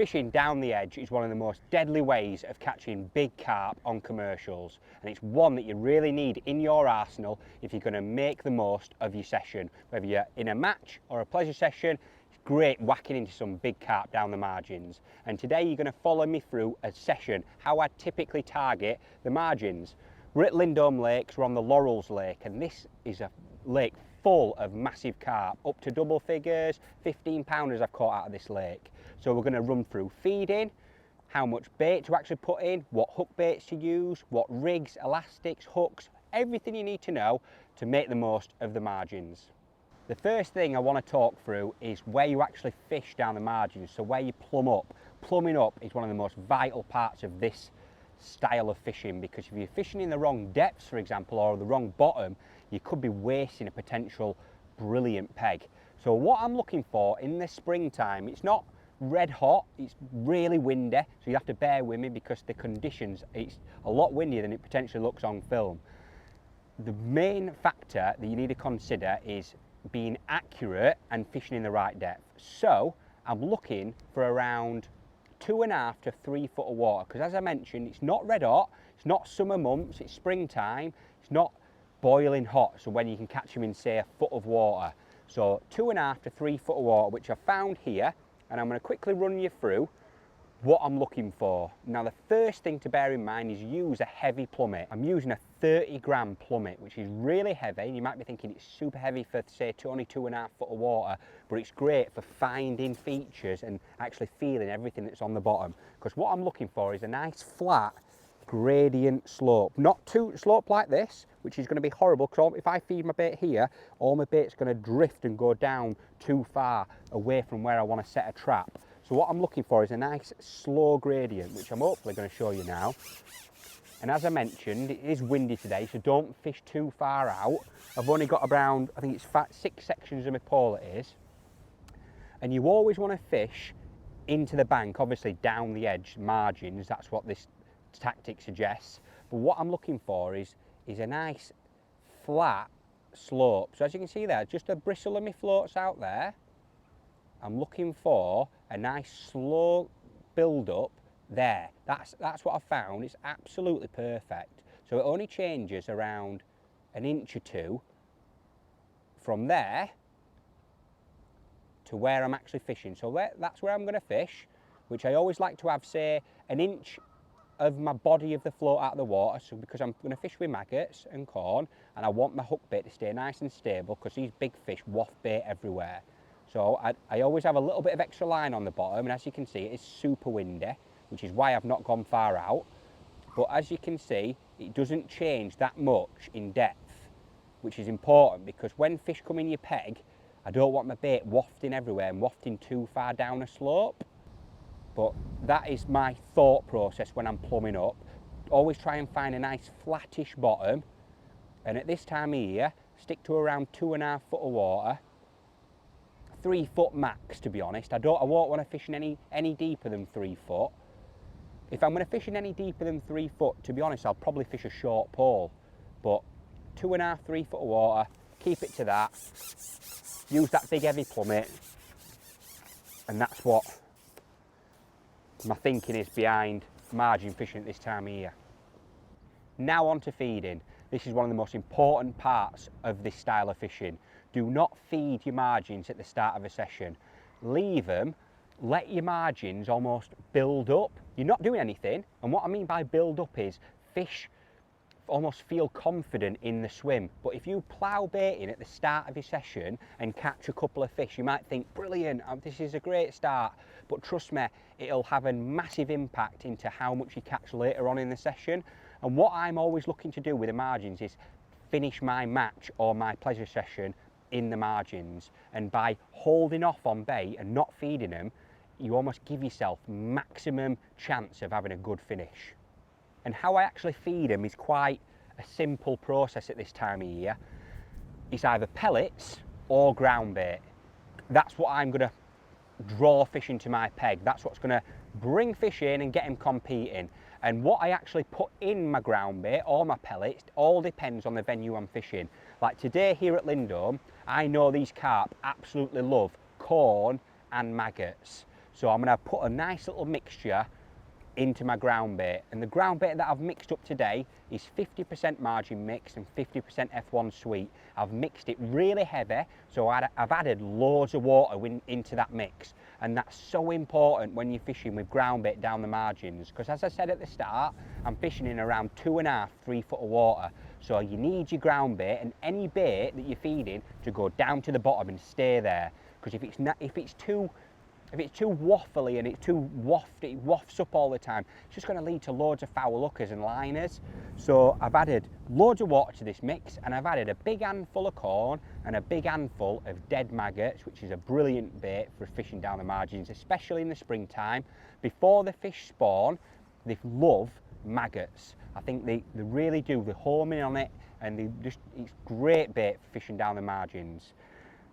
Fishing down the edge is one of the most deadly ways of catching big carp on commercials, and it's one that you really need in your arsenal if you're going to make the most of your session. Whether you're in a match or a pleasure session, it's great whacking into some big carp down the margins. And today you're going to follow me through a session, how I typically target the margins. We're at Lindholme Lakes, we're on the Laurels Lake, and this is a lake full of massive carp, up to double figures, 15 pounders I've caught out of this lake. So we're going to run through feeding, how much bait to actually put in, what hook baits to use, what rigs, elastics, hooks, everything you need to know to make the most of the margins. The first thing I want to talk through is where you actually fish down the margins, so where you plumb up. Plumbing up is one of the most vital parts of this style of fishing, because if you're fishing in the wrong depths, for example, or the wrong bottom, you could be wasting a potential brilliant peg. So what I'm looking for in the springtime, it's not red hot, it's really windy, so you have to bear with me because the conditions, it's a lot windier than it potentially looks on film. The main factor that you need to consider is being accurate and fishing in the right depth. So I'm looking for around 2.5 to 3 foot of water, because as I mentioned, it's not red hot, it's not summer months, it's springtime, it's not boiling hot, so when you can catch them in, say, a foot of water. So 2.5 to 3 foot of water, which I found here, and I'm going to quickly run you through what I'm looking for. Now, the first thing to bear in mind is use a heavy plummet. I'm using a 30-gram plummet, which is really heavy. You might be thinking it's super heavy for, say, only 2.5 foot of water, but it's great for finding features and actually feeling everything that's on the bottom. Because what I'm looking for is a nice flat gradient slope, not too slope like this, which is going to be horrible, because if I feed my bait here, all my bait's going to drift and go down too far away from where I want to set a trap. So what I'm looking for is a nice slow gradient, which I'm hopefully going to show you now. And as I mentioned, it is windy today, so don't fish too far out. I've only got around, I think it's 6 sections of my pole it is. And you always want to fish into the bank, obviously down the edge, margins, that's what this tactic suggests. But what I'm looking for is a nice flat slope. So as you can see there, just a bristle of my floats out there. I'm looking for a nice slow build up there. That's what I found. It's absolutely perfect. So it only changes around 1 inch or 2 from there to where I'm actually fishing. So that's where I'm going to fish, which I always like to have, say, 1 inch of my body of the float out of the water, so because I'm going to fish with maggots and corn, and I want my hook bait to stay nice and stable, because these big fish waft bait everywhere. So I always have a little bit of extra line on the bottom, and as you can see, it is super windy, which is why I've not gone far out. But as you can see, it doesn't change that much in depth, which is important, because when fish come in your peg, I don't want my bait wafting everywhere and wafting too far down a slope. But that is my thought process when I'm plumbing up. Always try and find a nice flattish bottom, and at this time of year, stick to around 2.5 foot of water. 3 foot max, to be honest. I won't want to fish in any deeper than 3 foot. If I'm going to fish in any deeper than 3 foot, to be honest, I'll probably fish a short pole. But 2.5, 3 foot of water, keep it to that. Use that big heavy plummet, and that's what my thinking is behind margin fishing at this time of year. Now on to feeding. This is one of the most important parts of this style of fishing. Do not feed your margins at the start of a session. Leave them, let your margins almost build up. You're not doing anything, and what I mean by build up is fish almost feel confident in the swim. But if you plough bait in at the start of your session and catch a couple of fish, you might think, brilliant, this is a great start. But trust me, it'll have a massive impact into how much you catch later on in the session. And what I'm always looking to do with the margins is finish my match or my pleasure session in the margins. And by holding off on bait and not feeding them, you almost give yourself maximum chance of having a good finish. And how I actually feed them is quite a simple process at this time of year. It's either pellets or ground bait. That's what I'm going to draw fish into my peg. That's what's going to bring fish in and get them competing. And what I actually put in my ground bait or my pellets all depends on the venue I'm fishing. Like today here at Lindholme, I know these carp absolutely love corn and maggots. So I'm going to put a nice little mixture into my ground bait, and the ground bait that I've mixed up today is 50% margin mix and 50% F1 sweet. I've mixed it really heavy, so I've added loads of water into that mix, and that's so important when you're fishing with ground bait down the margins, because as I said at the start, I'm fishing in around 2.5 to 3 foot of water, so you need your ground bait and any bait that you're feeding to go down to the bottom and stay there, because if it's too waffly and it's too it wafts up all the time, it's just going to lead to loads of foul hookers and liners. So I've added loads of water to this mix, and I've added a big handful of corn and a big handful of dead maggots, which is a brilliant bait for fishing down the margins, especially in the springtime. Before the fish spawn, they love maggots. I think they really do. They home in on it, and it's great bait for fishing down the margins.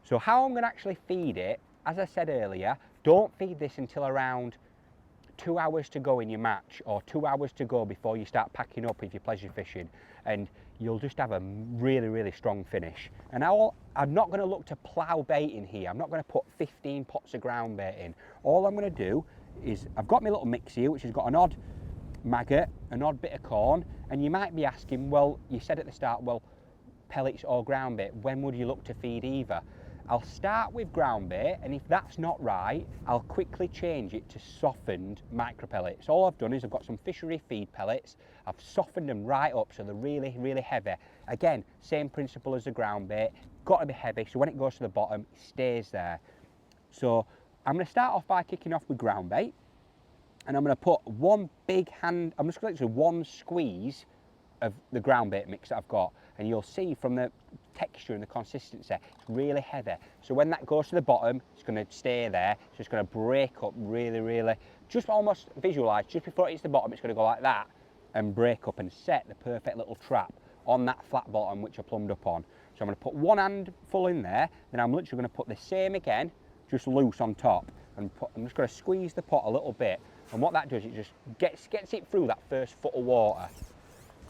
So how I'm going to actually feed it, as I said earlier, don't feed this until around 2 hours to go in your match, or 2 hours to go before you start packing up if you're pleasure fishing, and you'll just have a really, really strong finish. And I'm not going to look to plough bait in here. I'm not going to put 15 pots of ground bait in. All I'm going to do is, I've got my little mix here, which has got an odd maggot, an odd bit of corn, and you might be asking, well, you said at the start, well, pellets or ground bait, when would you look to feed either? I'll start with ground bait, and if that's not right, I'll quickly change it to softened micro pellets. All I've done is I've got some fishery feed pellets, I've softened them right up so they're really, really heavy. Again, same principle as the ground bait, got to be heavy so when it goes to the bottom, it stays there. So I'm going to start off by kicking off with ground bait, and I'm going to put one big hand, I'm just going to do one squeeze of the ground bait mix that I've got, and you'll see from the texture and the consistency, it's really heavy. So when that goes to the bottom, it's going to stay there. So it's going to break up really, really, just almost visualise, just before it hits the bottom, it's going to go like that and break up and set the perfect little trap on that flat bottom which I plumbed up on. So I'm going to put one handful in there, then I'm literally going to put the same again, just loose on top, and I'm just going to squeeze the pot a little bit, and what that does, it just gets it through that first foot of water.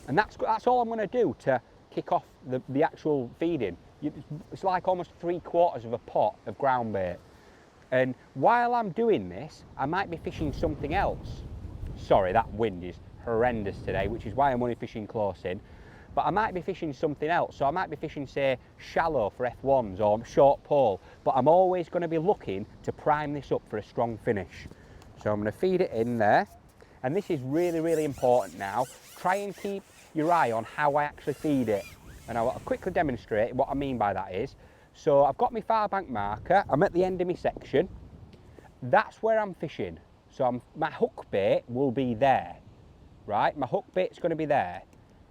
And that's all I'm going to do to kick off the actual feeding. It's like almost 3/4 of a pot of ground bait. And while I'm doing this, I might be fishing something else. Sorry, that wind is horrendous today, which is why I'm only fishing close in. But I might be fishing something else. So I might be fishing, say, shallow for F1s or short pole. But I'm always going to be looking to prime this up for a strong finish. So I'm going to feed it in there. And this is really, really important now. Try and keep your eye on how I actually feed it. And I'll quickly demonstrate what I mean by that is. So I've got my far bank marker, I'm at the end of my section. That's where I'm fishing. So my hook bait will be there, right? My hook bait's going to be there.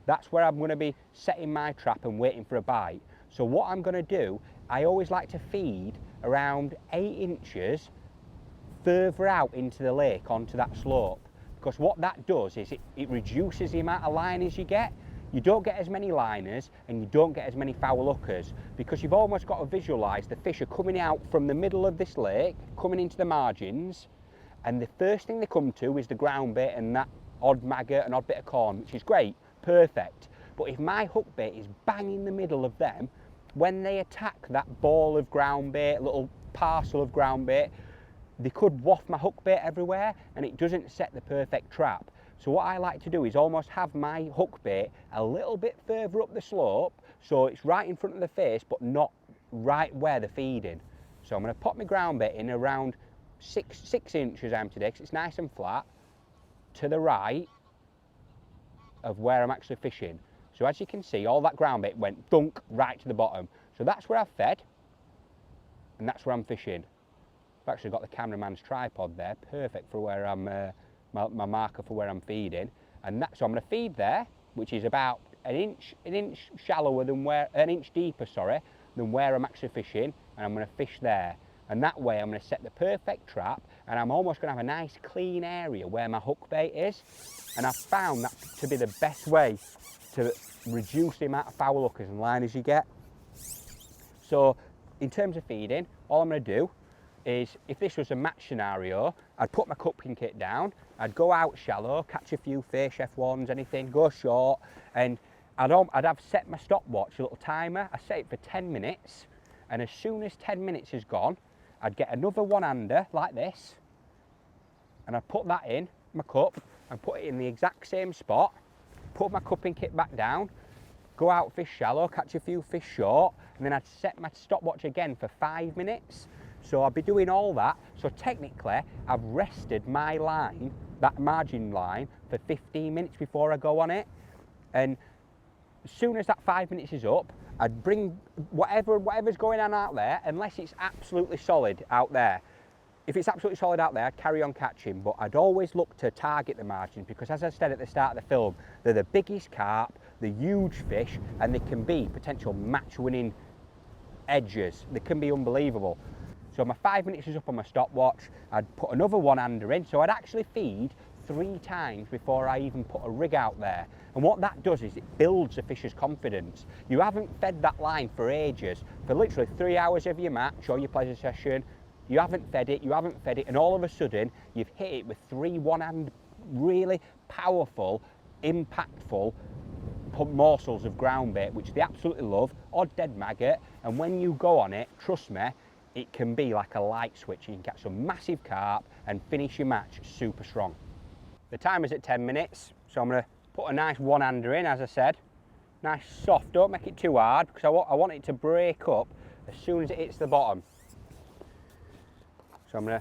That's where I'm going to be setting my trap and waiting for a bite. So what I'm going to do, I always like to feed around 8 inches further out into the lake onto that slope. Because what that does is it reduces the amount of liners you get. You don't get as many liners and you don't get as many foul hookers, because you've almost got to visualise the fish are coming out from the middle of this lake, coming into the margins, and the first thing they come to is the ground bait and that odd maggot and odd bit of corn, which is great, perfect. But if my hook bait is bang in the middle of them, when they attack that ball of ground bait, little parcel of ground bait, they could waft my hook bait everywhere and it doesn't set the perfect trap. So what I like to do is almost have my hook bait a little bit further up the slope, so it's right in front of the face but not right where they're feeding. So I'm going to pop my ground bait in around 6 inches I am today, because it's nice and flat, to the right of where I'm actually fishing. So as you can see, all that ground bait went dunk right to the bottom. So that's where I've fed and that's where I'm fishing. I've actually got the cameraman's tripod there, perfect for where I'm, my marker for where I'm feeding. And so I'm going to feed there, which is about an inch shallower than an inch deeper, sorry, than where I'm actually fishing, and I'm going to fish there. And that way I'm going to set the perfect trap, and I'm almost going to have a nice clean area where my hook bait is. And I've found that to be the best way to reduce the amount of foul hookers and liners you get. So in terms of feeding, all I'm going to do is, if this was a match scenario, I'd put my cupping kit down, I'd go out shallow, catch a few fish, F1s, anything, go short, and I'd have set my stopwatch, a little timer. I set it for 10 minutes, and as soon as 10 minutes is gone, I'd get another one-hander like this, and I put that in my cup and put it in the exact same spot, put my cupping kit back down, go out fish shallow, catch a few fish short, and then I'd set my stopwatch again for 5 minutes. So I'd be doing all that. So technically, I've rested my line, that margin line, for 15 minutes before I go on it. And as soon as that 5 minutes is up, I'd bring whatever's going on out there, unless it's absolutely solid out there. If it's absolutely solid out there, I'd carry on catching, but I'd always look to target the margins because, as I said at the start of the film, they're the biggest carp, the huge fish, and they can be potential match-winning edges. They can be unbelievable. So my 5 minutes is up on my stopwatch. I'd put another one-hander in, so I'd actually feed 3 times before I even put a rig out there. And what that does is it builds the fish's confidence. You haven't fed that line for ages, for literally 3 hours of your match or your pleasure session. You haven't fed it, and all of a sudden you've hit it with 3 one-hand, really powerful, impactful morsels of ground bait, which they absolutely love, or dead maggot. And when you go on it, trust me, it can be like a light switch. You can catch some massive carp and finish your match super strong. The timer's at 10 minutes, so I'm going to put a nice one-hander in, as I said. Nice soft, don't make it too hard, because I want it to break up as soon as it hits the bottom. So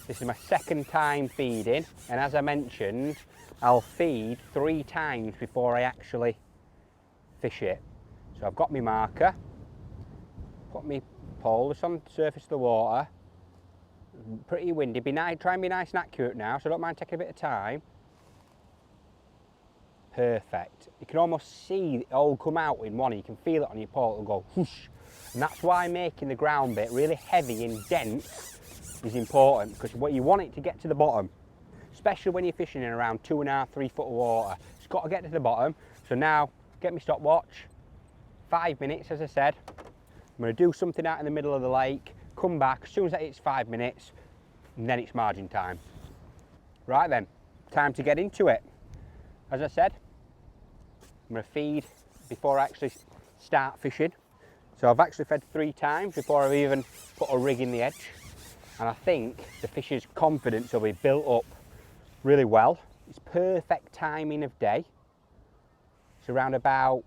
this is my second time feeding, and as I mentioned, I'll feed 3 times before I actually fish it. So I've got my marker, put my pole just on the surface of the water, pretty windy, try and be nice and accurate now, so I don't mind taking a bit of time. Perfect. You can almost see it all come out in one, you can feel it on your pole, it'll go whoosh. And that's why making the ground bait really heavy and dense is important, because what you want it to get to the bottom, especially when you're fishing in around 2.5 to 3 foot of water. It's got to get to the bottom. So now, get my stopwatch, 5 minutes as I said. I'm going to do something out in the middle of the lake, come back, as soon as that hits 5 minutes, and then it's margin time. Right then, time to get into it. As I said, I'm going to feed before I actually start fishing. So I've actually fed 3 times before I've even put a rig in the edge. And I think the fish's confidence will be built up really well. It's perfect timing of day. It's around about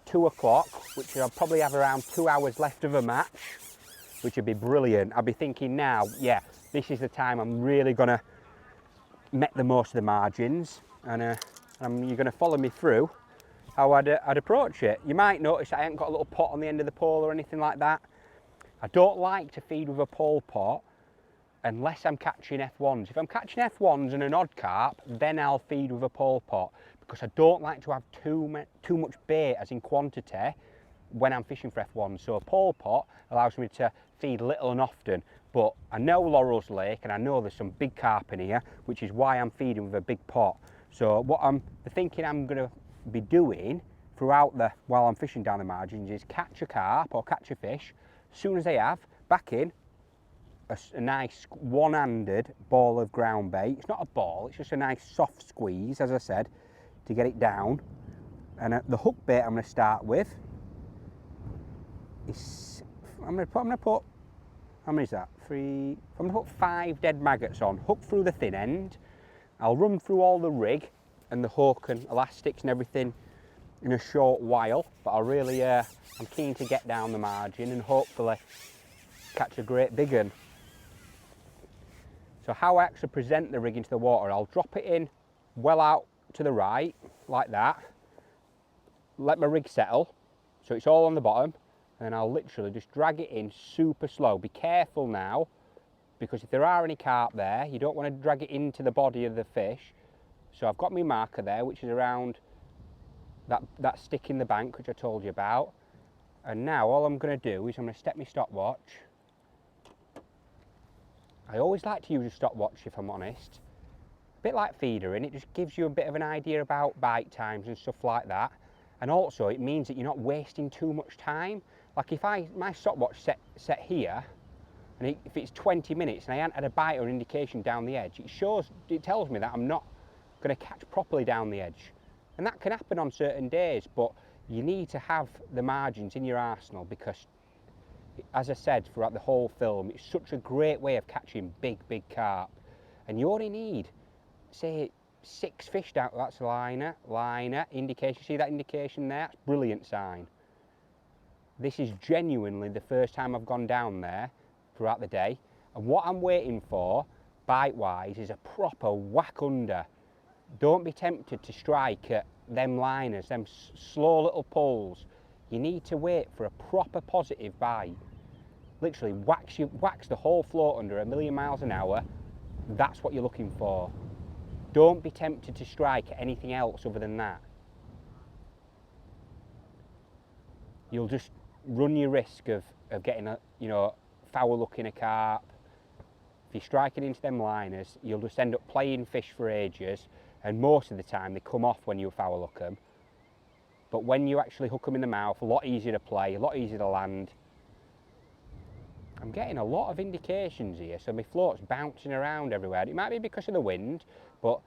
2 o'clock, which I'll probably have around 2 hours left of a match, which would be brilliant. I'll be thinking now, yeah, this is the time I'm really gonna make the most of the margins, and you're gonna follow me through how I'd approach it. You might notice I haven't got a little pot on the end of the pole or anything like that. I don't like to feed with a pole pot unless I'm catching F1s. If I'm catching F1s and an odd carp, then I'll feed with a pole pot, because I don't like to have too much bait, as in quantity, when I'm fishing for F1s. So a pole pot allows me to feed little and often. But I know Laurel's Lake and I know there's some big carp in here, which is why I'm feeding with a big pot. So what I'm thinking I'm going to be doing while I'm fishing down the margins is catch a carp or catch a fish. As soon as I have, back in a nice one-handed ball of ground bait. It's not a ball, it's just a nice soft squeeze, as I said, to get it down. And the hook bait I'm going to start with is, I'm going to put, how many is that? 3, I'm going to put 5 dead maggots on, hook through the thin end. I'll run through all the rig and the hook and elastics and everything in a short while, but I'm keen to get down the margin and hopefully catch a great big one. So how I actually present the rig into the water, I'll drop it in well out to the right, like that, let my rig settle, so it's all on the bottom, and then I'll literally just drag it in super slow. Be careful now, because if there are any carp there, you don't want to drag it into the body of the fish. So I've got my marker there, which is around that stick in the bank, which I told you about. And now all I'm going to do is I'm going to step my stopwatch. I always like to use a stopwatch, if I'm honest. A bit like feedering, it just gives you a bit of an idea about bite times and stuff like that. And also it means that you're not wasting too much time. Like if my stopwatch set here, and if it's 20 minutes and I haven't had a bite or an indication down the edge, it tells me that I'm not going to catch properly down the edge. And that can happen on certain days, but you need to have the margins in your arsenal, because as I said throughout the whole film, it's such a great way of catching big carp. And you only need, say, 6 fish down. That's liner, indication. See that indication there? That's a brilliant sign. This is genuinely the first time I've gone down there throughout the day. And what I'm waiting for, bite-wise, is a proper whack under. Don't be tempted to strike at them liners, them slow little pulls. You need to wait for a proper positive bite. Literally whacks the whole float under a million miles an hour. That's what you're looking for. Don't be tempted to strike at anything else other than that. You'll just run your risk of getting a, foul looking a carp. If you're striking into them liners, you'll just end up playing fish for ages, and most of the time they come off when you foul hook them. But when you actually hook them in the mouth, a lot easier to play, a lot easier to land. I'm getting a lot of indications here, so my float's bouncing around everywhere. It might be because of the wind, but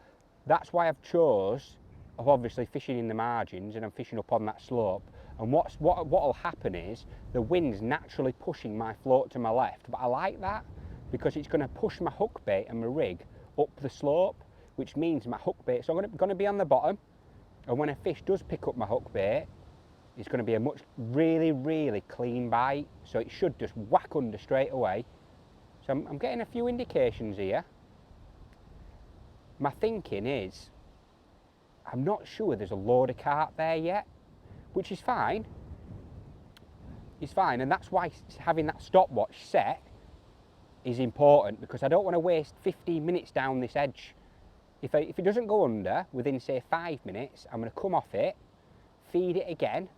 that's why I've chose of obviously fishing in the margins, and I'm fishing up on that slope. And what'll happen is the wind's naturally pushing my float to my left, but I like that because it's going to push my hook bait and my rig up the slope, which means my hook bait's going to be on the bottom, and when a fish does pick up my hook bait, it's going to be a really clean bite, so it should just whack under straight away. So I'm getting a few indications here. My thinking is, I'm not sure there's a load of carp there yet, which is fine. It's fine, and that's why having that stopwatch set is important, because I don't want to waste 15 minutes down this edge. If it doesn't go under within, say, 5 minutes, I'm going to come off it, feed it again,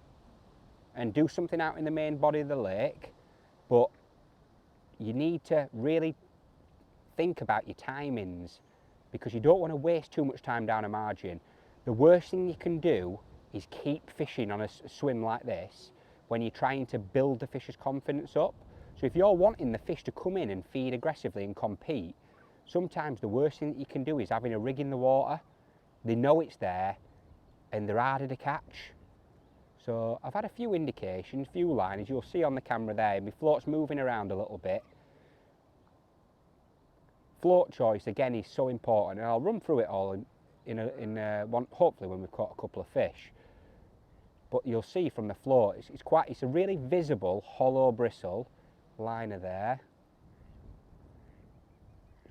and do something out in the main body of the lake. But you need to really think about your timings, because you don't want to waste too much time down a margin. The worst thing you can do is keep fishing on a swim like this when you're trying to build the fish's confidence up. So if you're wanting the fish to come in and feed aggressively and compete, sometimes the worst thing that you can do is having a rig in the water. They know it's there and they're harder to catch. So I've had a few indications, few liners. You'll see on the camera there, my float's moving around a little bit. Float choice again is so important, and I'll run through it all in one, hopefully when we've caught a couple of fish. But you'll see from the float, it's a really visible hollow bristle liner there.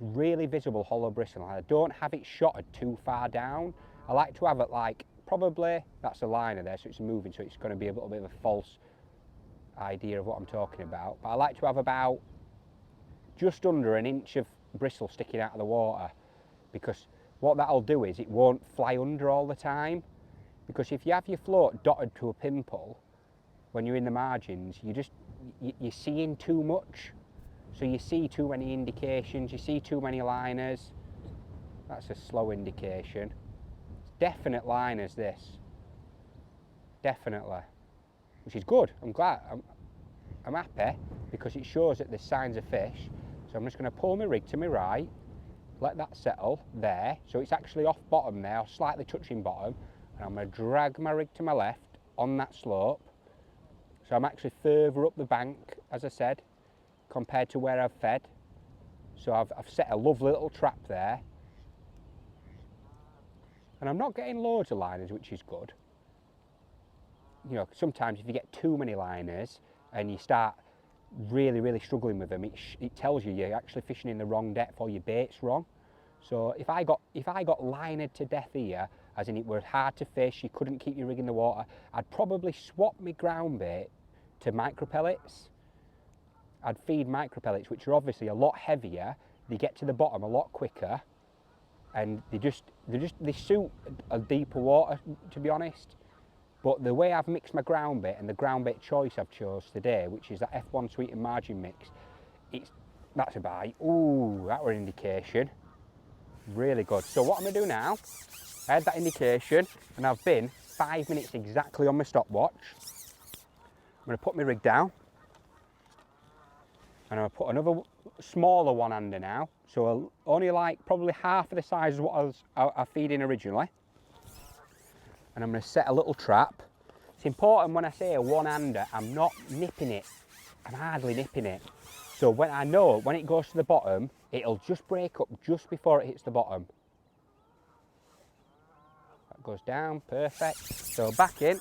Really visible hollow bristle liner. Don't have it shotted too far down. I like to have it like, probably, that's a liner there, so it's moving, so it's going to be a little bit of a false idea of what I'm talking about. But I like to have about just under an inch of bristle sticking out of the water, because what that'll do is it won't fly under all the time. Because if you have your float dotted to a pimple when you're in the margins, you're seeing too much. So you see too many indications, you see too many liners. That's a slow indication. Definite liners, this. Definitely. Which is good. I'm glad. I'm happy because it shows that there's signs of fish. So I'm just going to pull my rig to my right, let that settle there. So it's actually off bottom there, or slightly touching bottom. And I'm going to drag my rig to my left on that slope. So I'm actually further up the bank, as I said, compared to where I've fed. So I've set a lovely little trap there. And I'm not getting loads of liners, which is good. You know, sometimes if you get too many liners and you start really struggling with them, it tells you you're actually fishing in the wrong depth or your bait's wrong. So if I got linered to death here, as in it were hard to fish, you couldn't keep your rig in the water, I'd probably swap my ground bait to micro pellets. I'd feed micro pellets, which are obviously a lot heavier, they get to the bottom a lot quicker, and they suit a deeper water, to be honest. But the way I've mixed my ground bait and the ground bait choice I've chose today, which is that F1 sweet and margin mix, that's a bite. Ooh, that were an indication. Really good. So what I'm going to do now, I had that indication and I've been 5 minutes exactly on my stopwatch. I'm going to put my rig down and I'm going to put another smaller one under now. So only like probably half of the size of what I was feeding originally. And I'm going to set a little trap. It's important when I say a one-hander, I'm not nipping it I'm hardly nipping it. So when I know when it goes to the bottom, it'll just break up just before it hits the bottom. That goes down, perfect. So back in,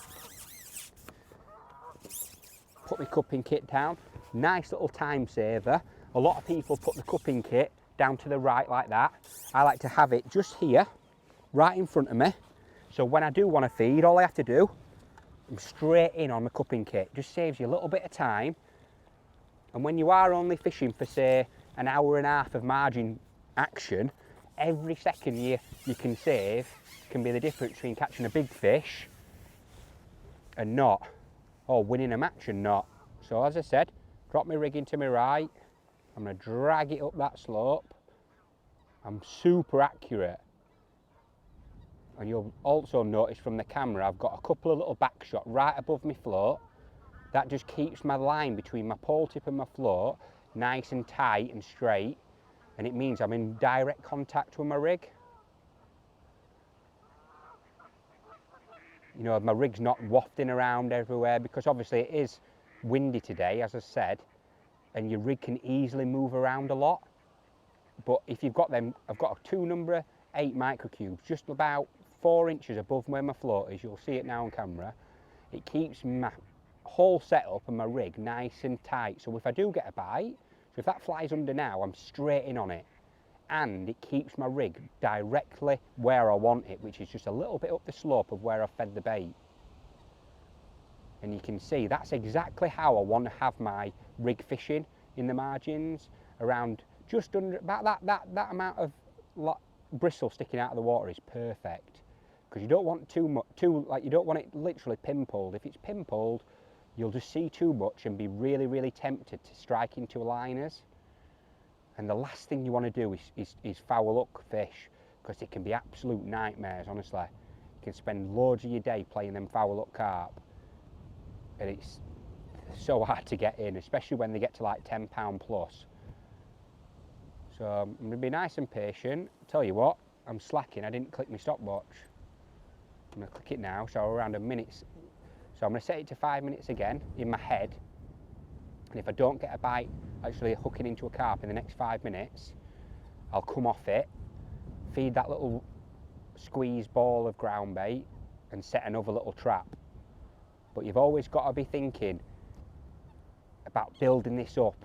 put my cupping kit down. Nice little time saver. A lot of people put the cupping kit down to the right like that. I like to have it just here, right in front of me. So when I do want to feed, all I have to do, I'm straight in on the cupping kit. Just saves you a little bit of time. And when you are only fishing for, say, an hour and a half of margin action, every second you can save can be the difference between catching a big fish and not, or winning a match and not. So as I said, drop my rig into my right. I'm going to drag it up that slope. I'm super accurate. And you'll also notice from the camera, I've got a couple of little back shot right above my float. That just keeps my line between my pole tip and my float nice and tight and straight. And it means I'm in direct contact with my rig. You know, my rig's not wafting around everywhere because obviously it is windy today, as I said, and your rig can easily move around a lot. But if you've got them, I've got a 2 number 8 microcubes just about 4 inches above where my float is. You'll see it now on camera. It keeps my whole setup and my rig nice and tight. So if I do get a bite, so if that flies under now, I'm straight in on it. And it keeps my rig directly where I want it, which is just a little bit up the slope of where I fed the bait. And you can see that's exactly how I want to have my rig fishing in the margins, around just under about that amount of bristle sticking out of the water is perfect, because you don't want too much, you don't want it literally pinpolled. If it's pinpolled, you'll just see too much and be really tempted to strike into liners. And the last thing you want to do is foul up fish, because it can be absolute nightmares, honestly. You can spend loads of your day playing them foul up carp, and it's so hard to get in, especially when they get to like £10 plus. So I'm going to be nice and patient. Tell you what, I'm slacking, I didn't click my stopwatch. I'm going to click it now, so around a minute. So I'm going to set it to 5 minutes again in my head. And if I don't get a bite actually hooking into a carp in the next 5 minutes, I'll come off it, feed that little squeeze ball of ground bait and set another little trap. But you've always got to be thinking about building this up.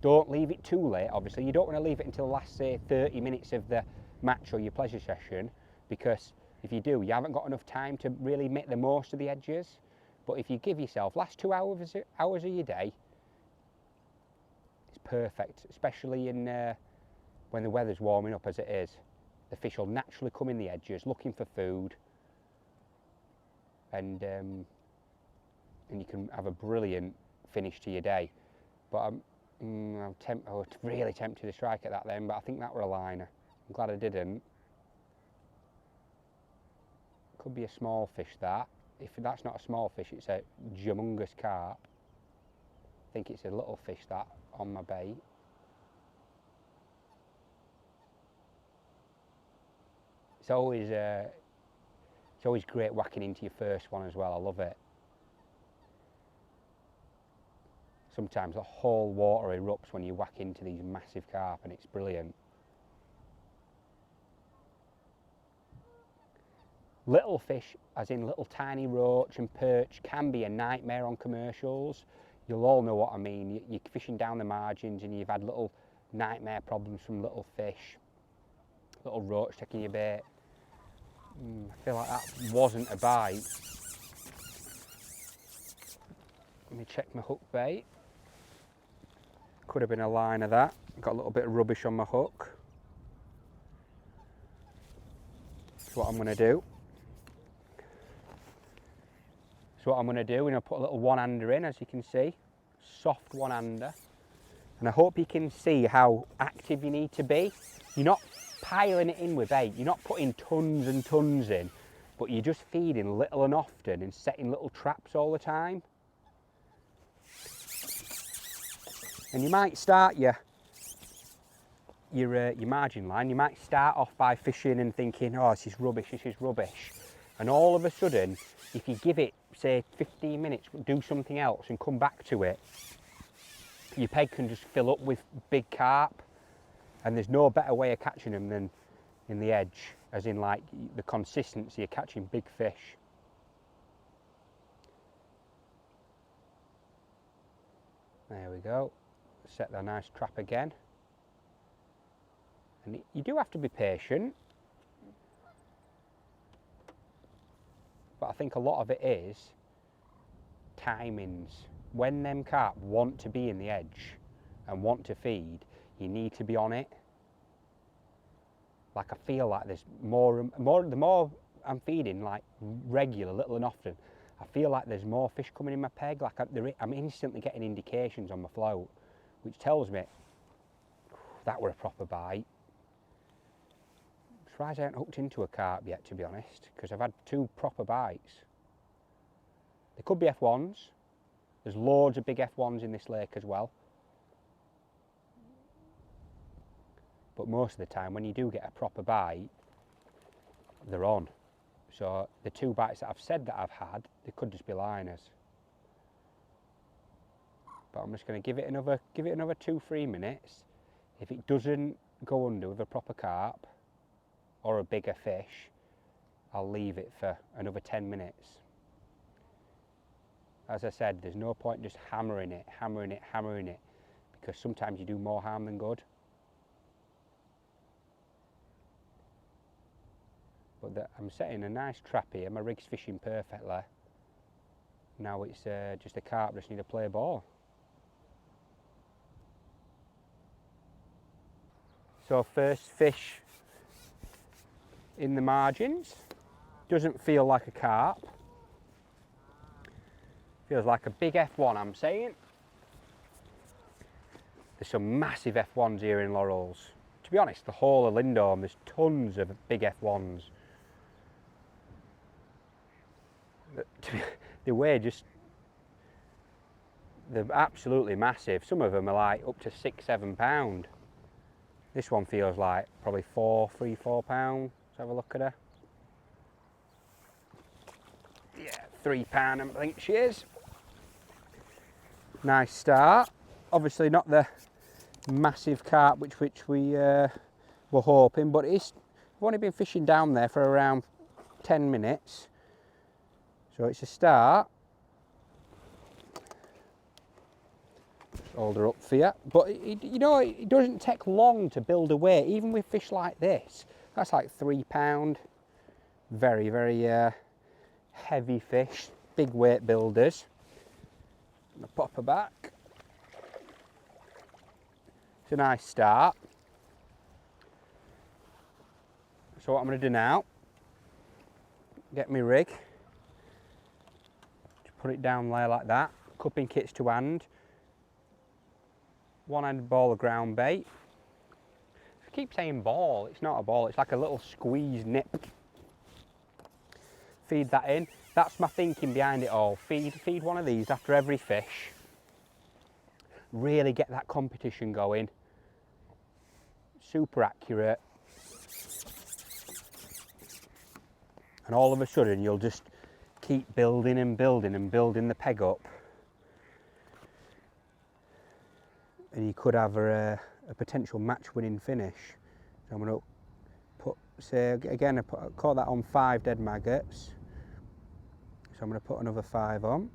Don't leave it too late, obviously. You don't want to leave it until the last, say, 30 minutes of the match or your pleasure session, because if you do, you haven't got enough time to really make the most of the edges. But if you give yourself last 2 hours of your day, it's perfect, especially in when the weather's warming up as it is. The fish will naturally come in the edges looking for food, and you can have a brilliant finish to your day. But I was really tempted to strike at that then, but I think that were a liner. I'm glad I didn't. Could be a small fish that. If that's not a small fish, it's a humongous carp. I think it's a little fish that on my bait. It's always great whacking into your first one as well. I love it. Sometimes the whole water erupts when you whack into these massive carp, and it's brilliant. Little fish, as in little tiny roach and perch, can be a nightmare on commercials. You'll all know what I mean. You're fishing down the margins and you've had little nightmare problems from little fish, little roach taking your bait. I feel like that wasn't a bite. Let me check my hook bait. Could have been a line of that. Got a little bit of rubbish on my hook. That's what I'm going to do. So what I'm going to do, I'll put a little one-hander in, as you can see. Soft one-hander. And I hope you can see how active you need to be. You're not piling it in with bait. You're not putting tons and tons in, but you're just feeding little and often and setting little traps all the time. And you might start your margin line. You might start off by fishing and thinking, oh, this is rubbish, this is rubbish. And all of a sudden, if you give it, say, 15 minutes, do something else and come back to it, your peg can just fill up with big carp, and there's no better way of catching them than in the edge, as in like the consistency of catching big fish. There we go. Set the nice trap again. And you do have to be patient, but I think a lot of it is timings. When them carp want to be in the edge and want to feed, you need to be on it. Like I feel like there's the more I'm feeding, like regular, little and often, I feel like there's more fish coming in my peg. Like I'm instantly getting indications on my float, which tells me that were a proper bite. I'm surprised I haven't hooked into a carp yet, to be honest, because I've had 2 proper bites. They could be F1s. There's loads of big F1s in this lake as well. But most of the time, when you do get a proper bite, they're on. So the 2 bites that I've said that I've had, they could just be liners. But I'm just going to give it another 2-3 minutes. If it doesn't go under with a proper carp or a bigger fish, I'll leave it for another 10 minutes. As I said, there's no point just hammering it, because sometimes you do more harm than good. But I'm setting a nice trap here, my rig's fishing perfectly. Now it's just a carp, just need to play ball. So first fish in the margins, doesn't feel like a carp. Feels like a big F1, I'm saying. There's some massive F1s here in Laurels. To be honest, the whole of Lindholme, there's tons of big F1s. They're absolutely massive. Some of them are like up to 6-7 pound. This one feels like probably 3-4 pound. Let's have a look at her. Yeah, 3 pound, I think she is. Nice start. Obviously not the massive carp which we were hoping, but we've only been fishing down there for around 10 minutes. So it's a start. Hold her up for you. But you know, it doesn't take long to build a weight, even with fish like this. That's like 3 pound. Very, very heavy fish, big weight builders. I'm gonna pop her back. It's a nice start. So what I'm going to do now, get my rig, just put it down there like that, cupping kits to hand, one-handed ball of ground bait. I keep saying ball, it's not a ball, it's like a little squeeze nip. Feed that in. That's my thinking behind it all. Feed one of these after every fish. Really get that competition going. Super accurate. And all of a sudden you'll just keep building and building and building the peg up. And you could have a potential match-winning finish. So I'm going to put, say, again, I caught that on 5 dead maggots. So I'm going to put another 5 on.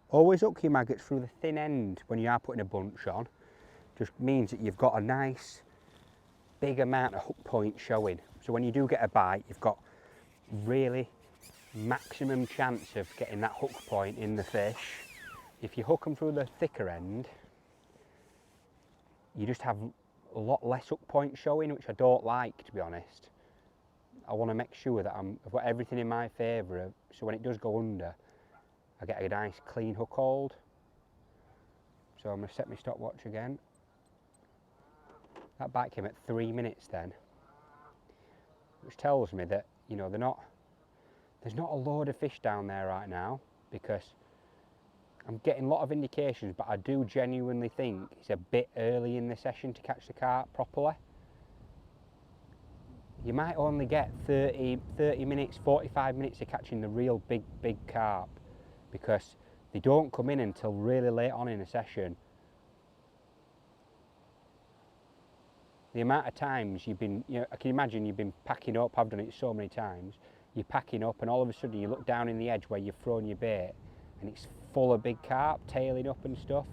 Always hook your maggots through the thin end when you are putting a bunch on. Just means that you've got a nice big amount of hook point showing. So when you do get a bite, you've got really maximum chance of getting that hook point in the fish. If you hook them through the thicker end, you just have a lot less hook point showing, which I don't like, to be honest. I want to make sure that I've got everything in my favour, so when it does go under, I get a nice clean hook hold. So I'm going to set my stopwatch again. That bite came at 3 minutes then, which tells me that, you know, there's not a load of fish down there right now, because I'm getting a lot of indications, but I do genuinely think it's a bit early in the session to catch the carp properly. You might only get 30 minutes, 45 minutes of catching the real big carp, because They don't come in until really late on in a session. The amount of times you've been, I can imagine you've been packing up, I've done it so many times, you're packing up and all of a sudden you look down in the edge where you've thrown your bait and it's full of big carp tailing up and stuff.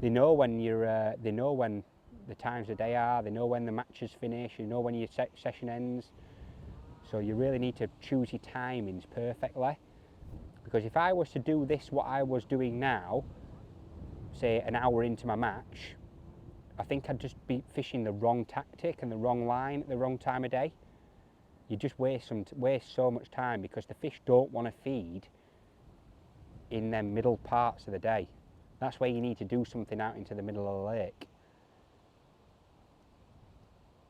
They know when they know when the times of day are, they know when the match is finished, they know when your session ends. So you really need to choose your timings perfectly. Because if I was to do this, what I was doing now, say an hour into my match, I think I'd just be fishing the wrong tactic and the wrong line at the wrong time of day. You just waste so much time because the fish don't want to feed in them middle parts of the day. That's where you need to do something out into the middle of the lake.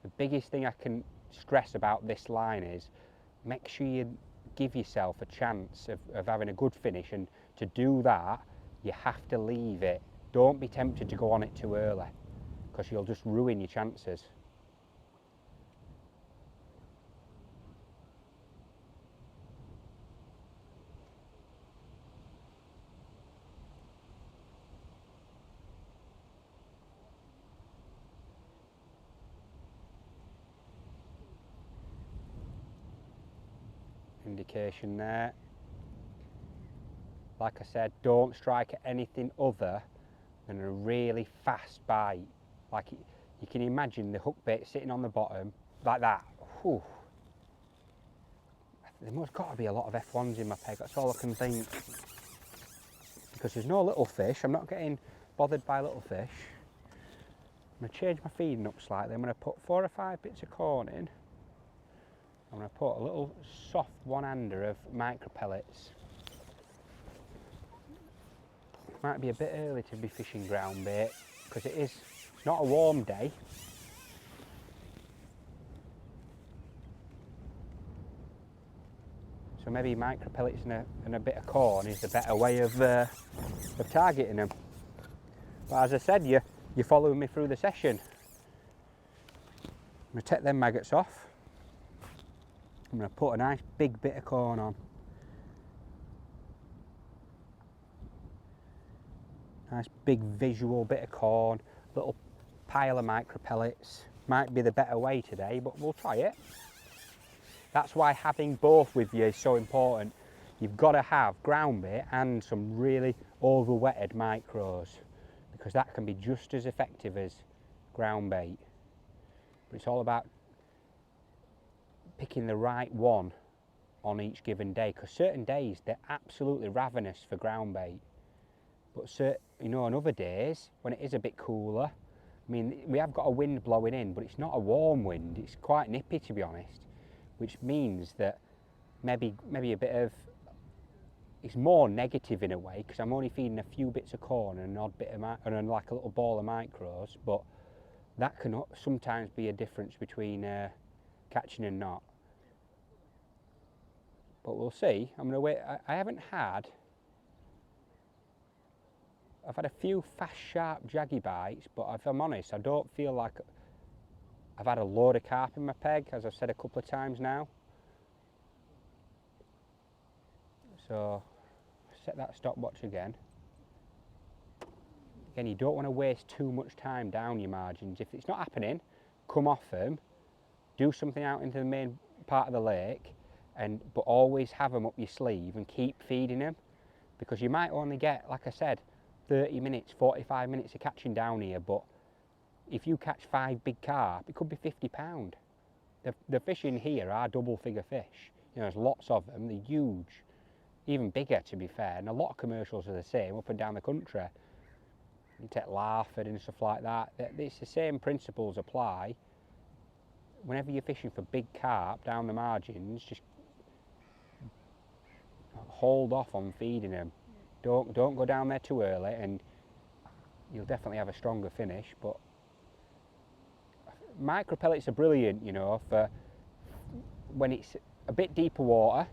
The biggest thing I can stress about this line is make sure you give yourself a chance of having a good finish, and to do that you have to leave it. Don't be tempted to go on it too early because you'll just ruin your chances. Indication there. Like I said, don't strike at anything other than a really fast bite. Like you can imagine the hook bait sitting on the bottom like that. Whew. There must got to be a lot of F1s in my peg, that's all I can think. Because there's no little fish, I'm not getting bothered by little fish. I'm going to change my feeding up slightly. I'm going to put 4 or 5 bits of corn in. I'm going to put a little soft one-hander of micro pellets. Might be a bit early to be fishing ground bait because it's not a warm day. So maybe micro pellets and a bit of corn is the better way of targeting them. But as I said, you're following me through the session. I'm going to take them maggots off. I'm going to put a nice big bit of corn on. Nice big visual bit of corn, little pile of micro pellets. Might be the better way today, but we'll try it. That's why having both with you is so important. You've got to have ground bait and some really over-wetted micros, because that can be just as effective as ground bait. But it's all about picking the right one on each given day, because certain days they're absolutely ravenous for ground bait. But on other days when it is a bit cooler, I mean, we have got a wind blowing in, but it's not a warm wind, it's quite nippy to be honest, which means that maybe a bit of, it's more negative in a way, because I'm only feeding a few bits of corn and an odd bit of and like a little ball of micros, but that can sometimes be a difference between catching and not. But we'll see. I'm going to wait. I've had a few fast, sharp, jaggy bites, but if I'm honest, I don't feel like I've had a load of carp in my peg, as I've said a couple of times now. So, set that stopwatch again. Again, you don't want to waste too much time down your margins. If it's not happening, come off them, do something out into the main part of the lake, but always have them up your sleeve and keep feeding them, because you might only get, like I said, 30 minutes, 45 minutes of catching down here, but if you catch 5 big carp, it could be £50. The fish in here are double figure fish. There's lots of them, they're huge, even bigger to be fair, and a lot of commercials are the same up and down the country. You take Larford and stuff like that, it's the same principles apply. Whenever you're fishing for big carp down the margins, just hold off on feeding them. Don't go down there too early, and you'll definitely have a stronger finish. But micro pellets are brilliant, for when it's a bit deeper water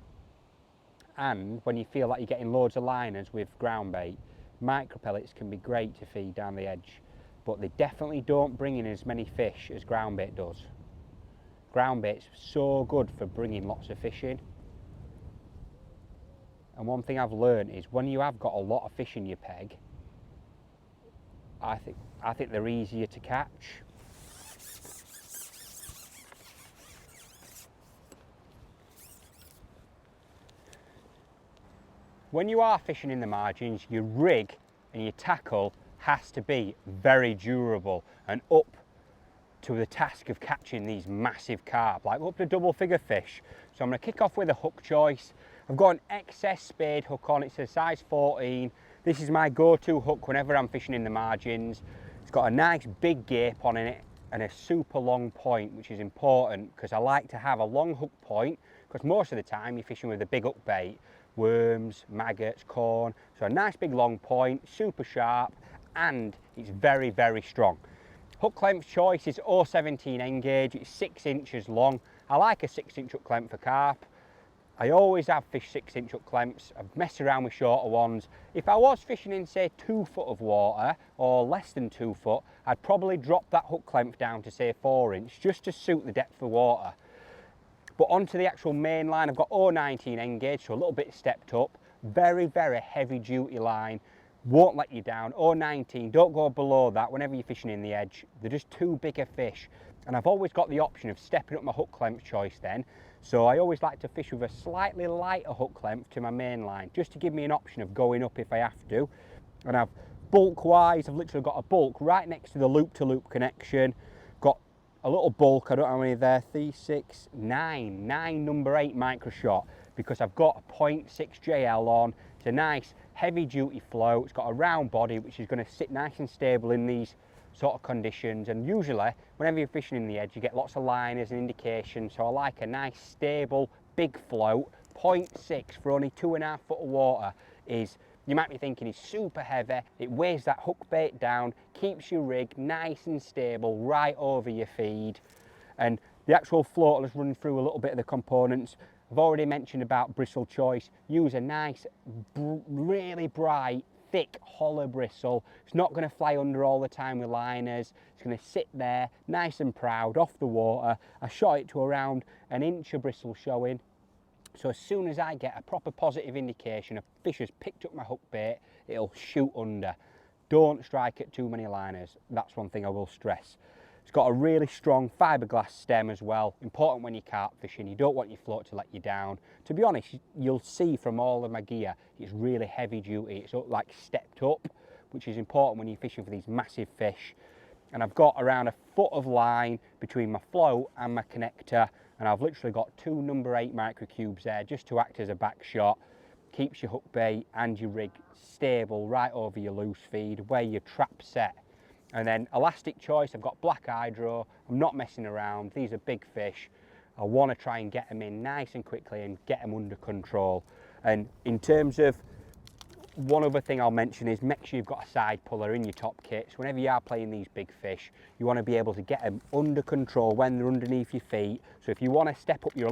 and when you feel like you're getting loads of liners with ground bait. Micro pellets can be great to feed down the edge, but they definitely don't bring in as many fish as ground bait does. Ground bait's so good for bringing lots of fish in. And one thing I've learned is when you have got a lot of fish in your peg, I think they're easier to catch. When you are fishing in the margins, your rig and your tackle has to be very durable and up to the task of catching these massive carp, like up to double figure fish. So I'm going to kick off with a hook choice. I've got an XS spade hook on, it's a size 14. This is my go-to hook whenever I'm fishing in the margins. It's got a nice big gape on it and a super long point, which is important because I like to have a long hook point, because most of the time you're fishing with a big hook bait, worms, maggots, corn. So a nice big long point, super sharp, and it's very, very strong. Hook length choice is 0.17 N gauge, it's 6 inches long. I like a 6-inch hook length for carp. I always have fished 6-inch hook lengths. I've messed around with shorter ones. If I was fishing in, say, 2 foot of water or less than 2 foot, I'd probably drop that hook length down to, say, 4-inch just to suit the depth of water. But onto the actual main line, I've got 0.19 N gauge, so a little bit stepped up. Very, very heavy duty line. Won't let you down. 0.19, don't go below that whenever you're fishing in the edge. They're just too big a fish. And I've always got the option of stepping up my hook length choice then. So I always like to fish with a slightly lighter hook length to my main line, just to give me an option of going up if I have to. And I've bulk wise, I've literally got a bulk right next to the loop-to-loop connection. Got a little bulk, I don't know how many there, 3, 6, 9 number 8 micro shot, because I've got a 0.6 JL on. It's a nice heavy duty float. It's got a round body which is going to sit nice and stable in these sort of conditions, and usually whenever you're fishing in the edge you get lots of liners and indications, so I like a nice stable big float. 0.6 for only 2.5 foot of water is, you might be thinking, it's super heavy. It weighs that hook bait down, keeps your rig nice and stable right over your feed. And the actual float, let's run through a little bit of the components. I've already mentioned about bristle choice. Use a nice really bright thick hollow bristle. It's not going to fly under all the time with liners. It's going to sit there nice and proud off the water. I shot it to around 1 inch of bristle showing, so as soon as I get a proper positive indication a fish has picked up my hook bait, it'll shoot under. Don't strike at too many liners, that's one thing I will stress. It's got a really strong fiberglass stem as well. Important when you're carp fishing, you don't want your float to let you down. To be honest, you'll see from all of my gear, it's really heavy duty. It's like stepped up, which is important when you're fishing for these massive fish. And I've got around 1 foot of line between my float and my connector, and I've literally got 2 number 8 microcubes there just to act as a back shot. Keeps your hook bait and your rig stable right over your loose feed where your trap set. And then elastic choice, I've got black hydro. I'm not messing around, these are big fish. I want to try and get them in nice and quickly and get them under control. And in terms of, one other thing I'll mention is make sure you've got a side puller in your top kits. Whenever you are playing these big fish, you want to be able to get them under control when they're underneath your feet. So if you want to step up your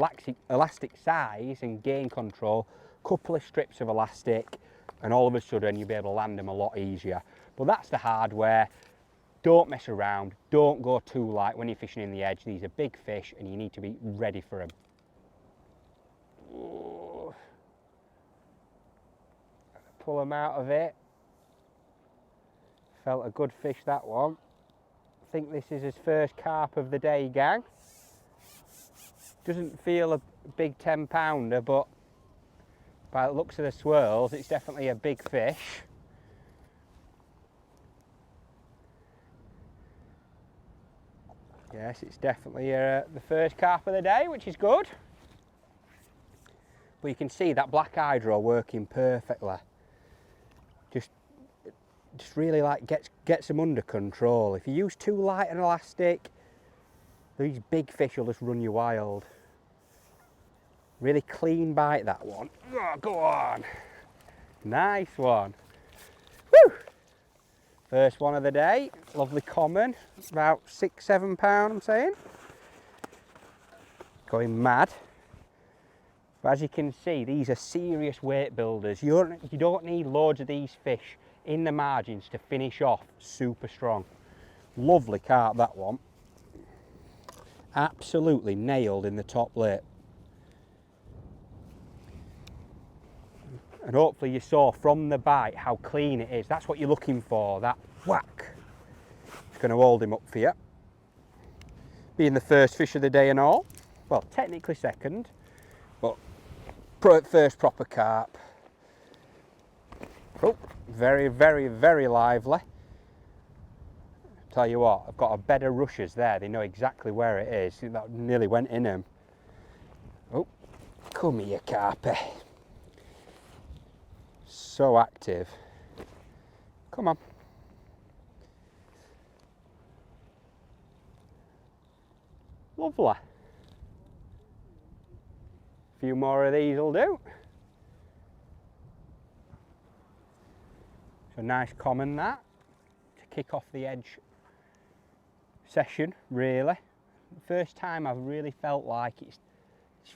elastic size and gain control, couple of strips of elastic and all of a sudden you'll be able to land them a lot easier. But that's the hardware. Don't mess around, don't go too light when you're fishing in the edge. These are big fish and you need to be ready for them. Pull them out of it. Felt a good fish, that one. I think this is his first carp of the day, gang. Doesn't feel a big 10-pounder, but by the looks of the swirls, it's definitely a big fish. Yes, it's definitely the first carp of the day, which is good. But you can see that black hydro working perfectly. Just really like gets them under control. If you use too light an elastic, these big fish will just run you wild. Really clean bite, that one. Oh, go on. Nice one. Woo! First one of the day, lovely common, about 6-7 pound, I'm saying. Going mad. But as you can see, these are serious weight builders. You don't need loads of these fish in the margins to finish off super strong. Lovely carp, that one. Absolutely nailed in the top lip. And hopefully you saw from the bite how clean it is. That's what you're looking for, that whack. Just going to hold him up for you. Being the first fish of the day and all. Well, technically second, but first proper carp. Oh, very, very, very lively. Tell you what, I've got a bed of rushers there. They know exactly where it is. That nearly went in them. Oh, come here, carpy. So active. Come on. Lovely. A few more of these will do. So nice common that to kick off the edge session, really. First time I've really felt like it's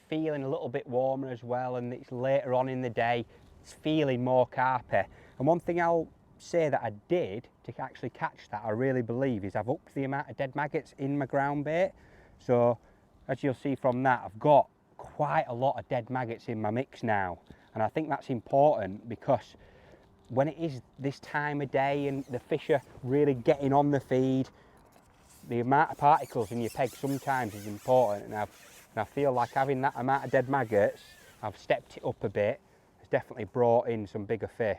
feeling a little bit warmer as well, and it's later on in the day, it's feeling more carpy. And one thing I'll say that I did to actually catch that, I really believe, is I've upped the amount of dead maggots in my ground bait. So as you'll see from that, I've got quite a lot of dead maggots in my mix now, and I think that's important because when it is this time of day and the fish are really getting on the feed, the amount of particles in your peg sometimes is important, and I feel like having that amount of dead maggots, I've stepped it up a bit, has definitely brought in some bigger fish.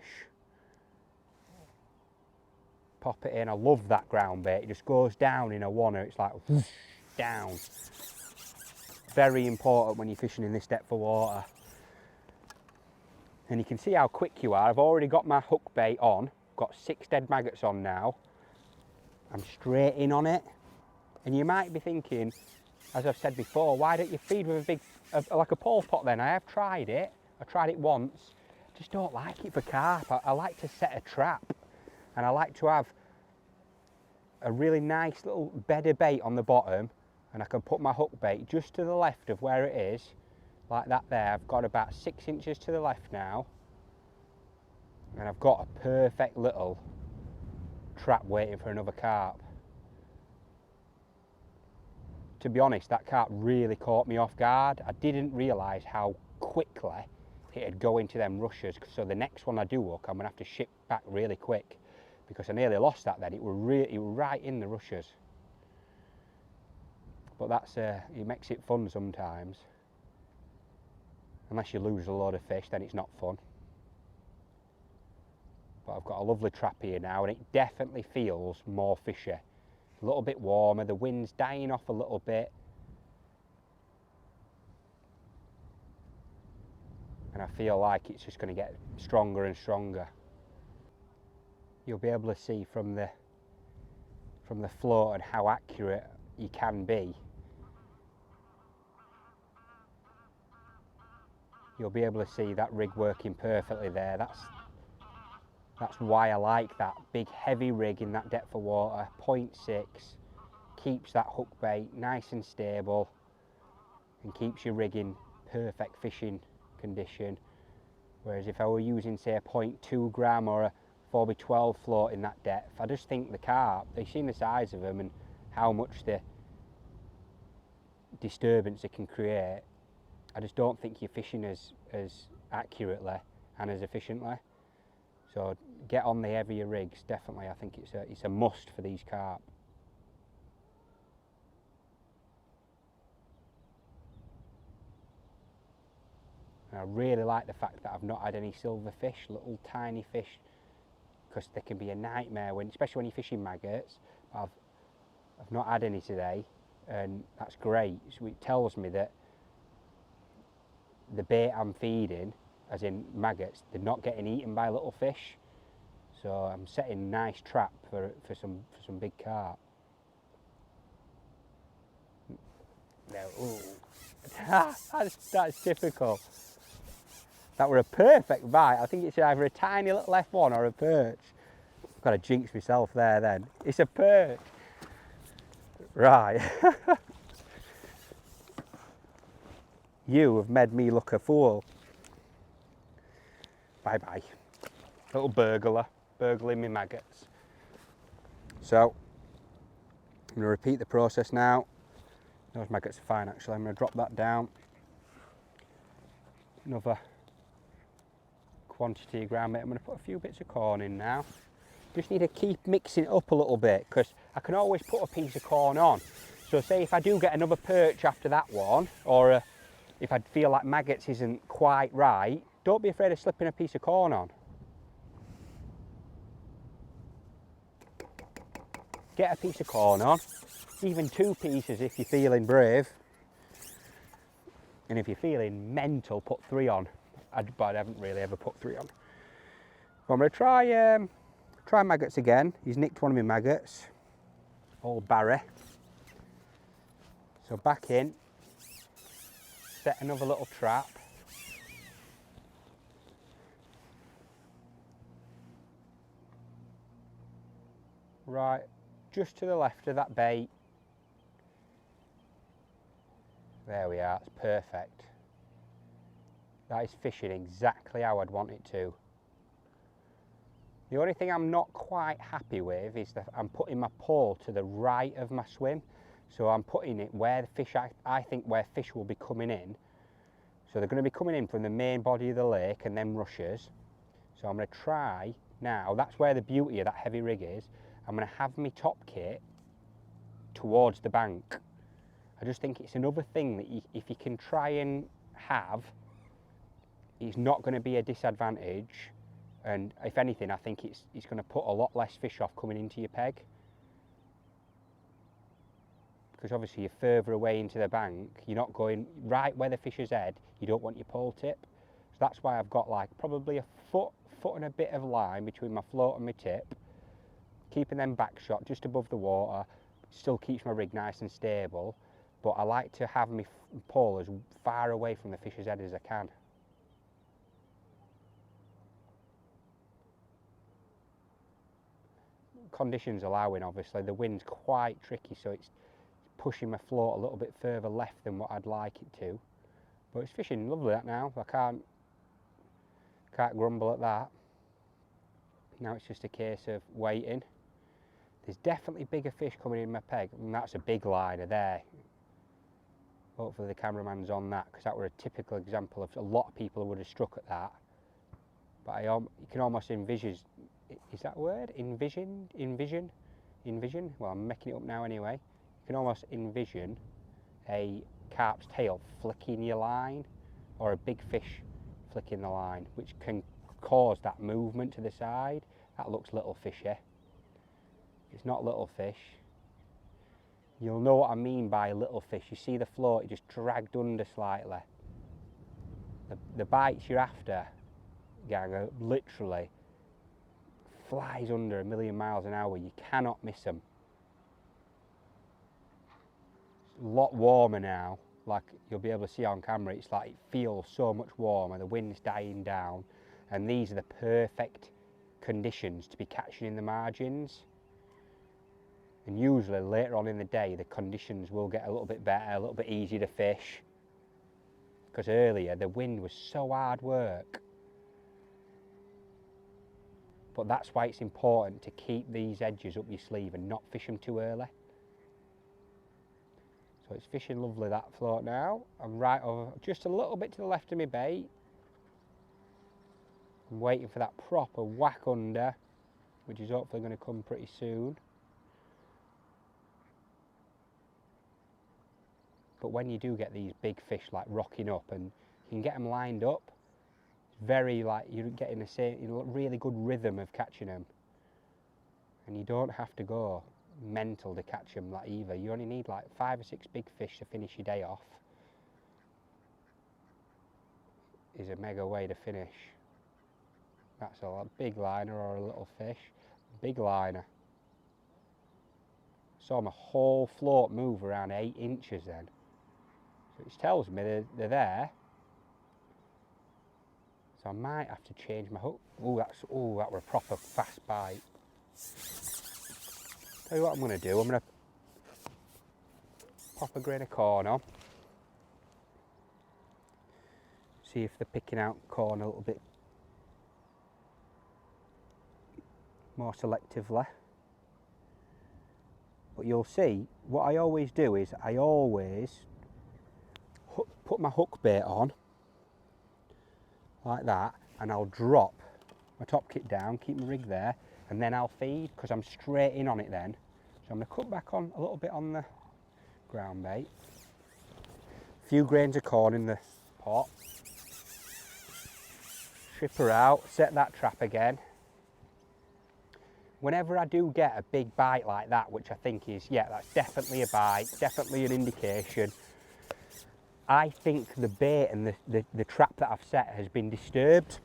Pop it in. I love that ground bait. It just goes down in a wanner. It's like whoosh, down. Very important when you're fishing in this depth of water. And you can see how quick you are. I've already got my hook bait on. Got 6 dead maggots on now. I'm straight in on it. And you might be thinking, as I've said before, why don't you feed with a big, like a pole pot then? I have tried it. I tried it once. Just don't like it for carp. I like to set a trap. And I like to have a really nice little bed of bait on the bottom, and I can put my hook bait just to the left of where it is, like that there. I've got about 6 inches to the left now, and I've got a perfect little trap waiting for another carp. To be honest, that carp really caught me off guard. I didn't realise how quickly it'd go into them rushers, so the next one I do hook, I'm going to have to ship back really quick, because I nearly lost that then. It was right in the rushers. But that's it makes it fun sometimes. Unless you lose a load of fish, then it's not fun. But I've got a lovely trap here now, and it definitely feels more fishy. A little bit warmer, the wind's dying off a little bit. And I feel like it's just going to get stronger and stronger. You'll be able to see from the float and how accurate you can be. You'll be able to see that rig working perfectly there. That's why I like that big heavy rig in that depth of water. 0.6 keeps that hook bait nice and stable and keeps your rig in perfect fishing condition. Whereas if I were using, say, a 0.2 gram or a 4x12 float in that depth, I just think the carp, they've seen the size of them and how much the disturbance it can create. I just don't think you're fishing as accurately and as efficiently. So get on the heavier rigs, definitely. I think it's a must for these carp. And I really like the fact that I've not had any silverfish, little tiny fish, because they can be a nightmare, especially when you're fishing maggots. I've not had any today, and that's great. So it tells me that the bait I'm feeding, as in maggots, they're not getting eaten by little fish. So I'm setting a nice trap for some big carp. No, ooh. That's typical. That were a perfect bite. I think it's either a tiny little F1 or a perch. I've got to jinx myself there then. It's a perch. Right. You have made me look a fool. Bye bye. Little burglar, burgling me maggots. So, I'm going to repeat the process now. Those maggots are fine actually. I'm going to drop that down. Another quantity of ground bait. I'm going to put a few bits of corn in now. Just need to keep mixing it up a little bit, because I can always put a piece of corn on. So say if I do get another perch after that one, or if I feel like maggots isn't quite right, don't be afraid of slipping a piece of corn on. Get a piece of corn on, even 2 pieces if you're feeling brave. And if you're feeling mental, put 3 on. But I haven't really ever put 3 on. But I'm going to try maggots again. He's nicked one of my maggots. Old Barry. So back in, set another little trap. Right, just to the left of that bait. There we are, it's perfect. That is fishing exactly how I'd want it to. The only thing I'm not quite happy with is that I'm putting my pole to the right of my swim. So I'm putting it where the fish, I think where fish will be coming in. So they're going to be coming in from the main body of the lake and then rushes. So I'm going to try now, that's where the beauty of that heavy rig is. I'm going to have my top kit towards the bank. I just think it's another thing that if you can try and have, it's not going to be a disadvantage. And if anything, I think it's going to put a lot less fish off coming into your peg. Because obviously you're further away into the bank, you're not going right where the fish's head, you don't want your pole tip. So that's why I've got like probably a foot and a bit of line between my float and my tip, keeping them back shot just above the water. Still keeps my rig nice and stable, but I like to have my pole as far away from the fish's head as I can. Conditions allowing, obviously, the wind's quite tricky, so it's pushing my float a little bit further left than what I'd like it to. But it's fishing lovely that now, I can't grumble at that. Now it's just a case of waiting. There's definitely bigger fish coming in my peg, and that's a big liner there. Hopefully the cameraman's on that, because that were a typical example of a lot of people who would have struck at that. But you can almost envision, is that a word? Envision? Well, I'm making it up now anyway. You can almost envision a carp's tail flicking your line, or a big fish flicking the line, which can cause that movement to the side. That looks little fishy. It's not little fish. You'll know what I mean by little fish. You see the float, it just dragged under slightly. The bites you're after, gang, are literally flies under 1,000,000 miles an hour. You cannot miss them. It's a lot warmer now, like you'll be able to see on camera. It's like it feels so much warmer, the wind's dying down, and these are the perfect conditions to be catching in the margins. And usually later on in the day the conditions will get a little bit better, a little bit easier to fish, because earlier the wind was so hard work. But that's why it's important to keep these edges up your sleeve and not fish them too early. So it's fishing lovely, that float now. I'm right over, just a little bit to the left of my bait. I'm waiting for that proper whack under, which is hopefully going to come pretty soon. But when you do get these big fish like rocking up, and you can get them lined up, it's very like you're getting the same, really good rhythm of catching them. And you don't have to go mental to catch them like either. You only need like 5 or 6 big fish to finish your day off. Is a mega way to finish. That's a big liner or a little fish. Big liner. Saw my whole float move around 8 inches then. So it tells me they're there. So I might have to change my hook. Oh, that were a proper fast bite. Tell you what I'm going to do. I'm going to pop a grain of corn on. See if they're picking out corn a little bit more selectively. But you'll see, what I always do is I always put my hook bait on, like that, and I'll drop my top kit down, keep my rig there, and then I'll feed because I'm straight in on it then. So I'm going to cut back on a little bit on the ground bait. A few grains of corn in the pot. Strip her out, set that trap again. Whenever I do get a big bite like that, which I think is, yeah, that's definitely a bite, definitely an indication, I think the bait and the trap that I've set has been disturbed.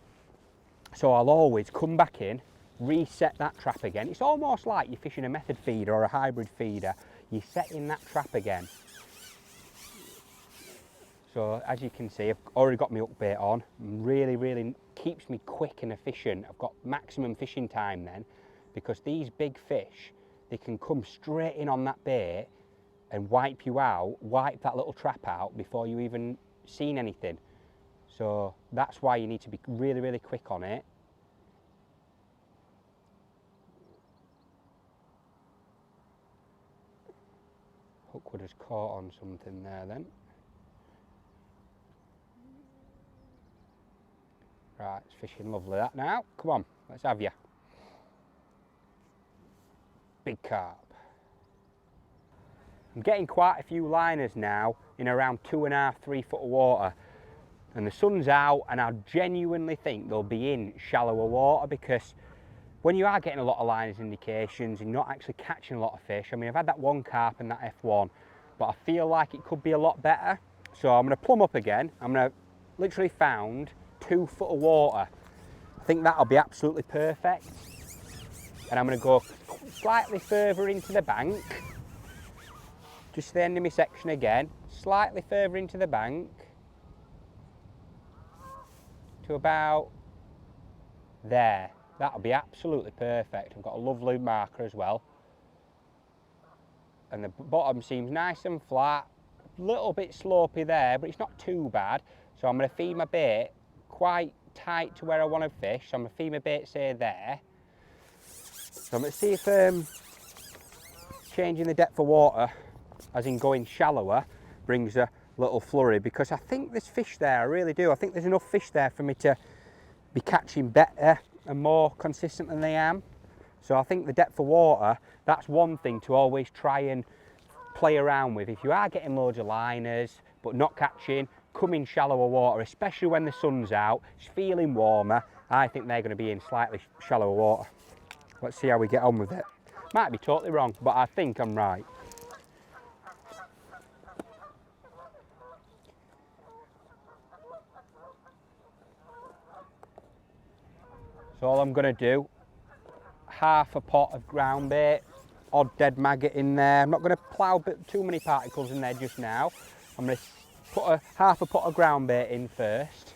So I'll always come back in, reset that trap again. It's almost like you're fishing a method feeder or a hybrid feeder. You're setting that trap again. So as you can see, I've already got my hook bait on. Really keeps me quick and efficient. I've got maximum fishing time then, because these big fish, they can come straight in on that bait and wipe you out, wipe that little trap out before you even seen anything. So that's why you need to be really quick on it. Hook would have caught on something there then. Right, it's fishing lovely that now. Come on, let's have you. Big carp. I'm getting quite a few liners now in around 2.5, 3 foot of water. And the sun's out, and I genuinely think they'll be in shallower water, because when you are getting a lot of liners indications and you're not actually catching a lot of fish, I mean, I've had that one carp and that F1, but I feel like it could be a lot better. So I'm going to plumb up again. I'm going to literally found 2 foot of water. I think that'll be absolutely perfect. And I'm going to go slightly further into the bank. Just the end of my section again, slightly further into the bank. To about there. That'll be absolutely perfect. I've got a lovely marker as well. And the bottom seems nice and flat. A little bit slopey there, but it's not too bad. So I'm going to feed my bait quite tight to where I want to fish. So I'm going to feed my bait, say, there. So I'm going to see if changing the depth of water, as in going shallower, brings a little flurry, because I think there's fish there, I really do. I think there's enough fish there for me to be catching better and more consistent than they am. So I think the depth of water, that's one thing to always try and play around with. If you are getting loads of liners but not catching, come in shallower water, especially when the sun's out, it's feeling warmer. I think they're going to be in slightly shallower water. Let's see how we get on with it. Might be totally wrong, but I think I'm right. So all I'm going to do, half a pot of ground bait, odd dead maggot in there. I'm not going to plough too many particles in there just now. I'm going to put half a pot of ground bait in first,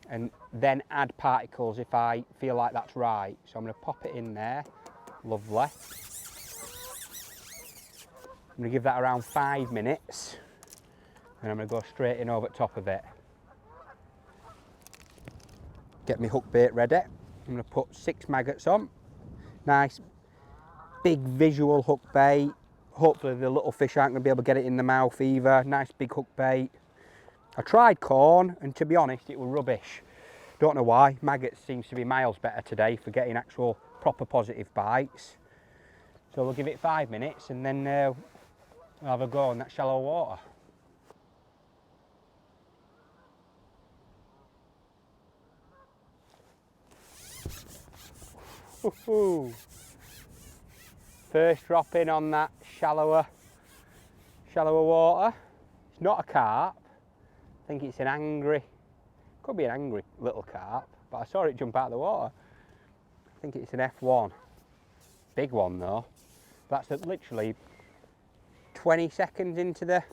and then add particles if I feel like that's right. So I'm going to pop it in there. Lovely. I'm going to give that around 5 minutes, and I'm going to go straight in over the top of it. Get my hook bait ready. I'm going to put 6 maggots on. Nice big visual hook bait. Hopefully the little fish aren't going to be able to get it in the mouth either. Nice big hook bait. I tried corn, and to be honest, it was rubbish. Don't know why. Maggots seems to be miles better today for getting actual proper positive bites. So we'll give it 5 minutes, and then we'll have a go in that shallow water. First drop in on that shallower water. It's not a carp. I think it's an angry, could be an angry little carp, but I saw it jump out of the water. I think it's an F1. Big one though. That's literally 20 seconds into the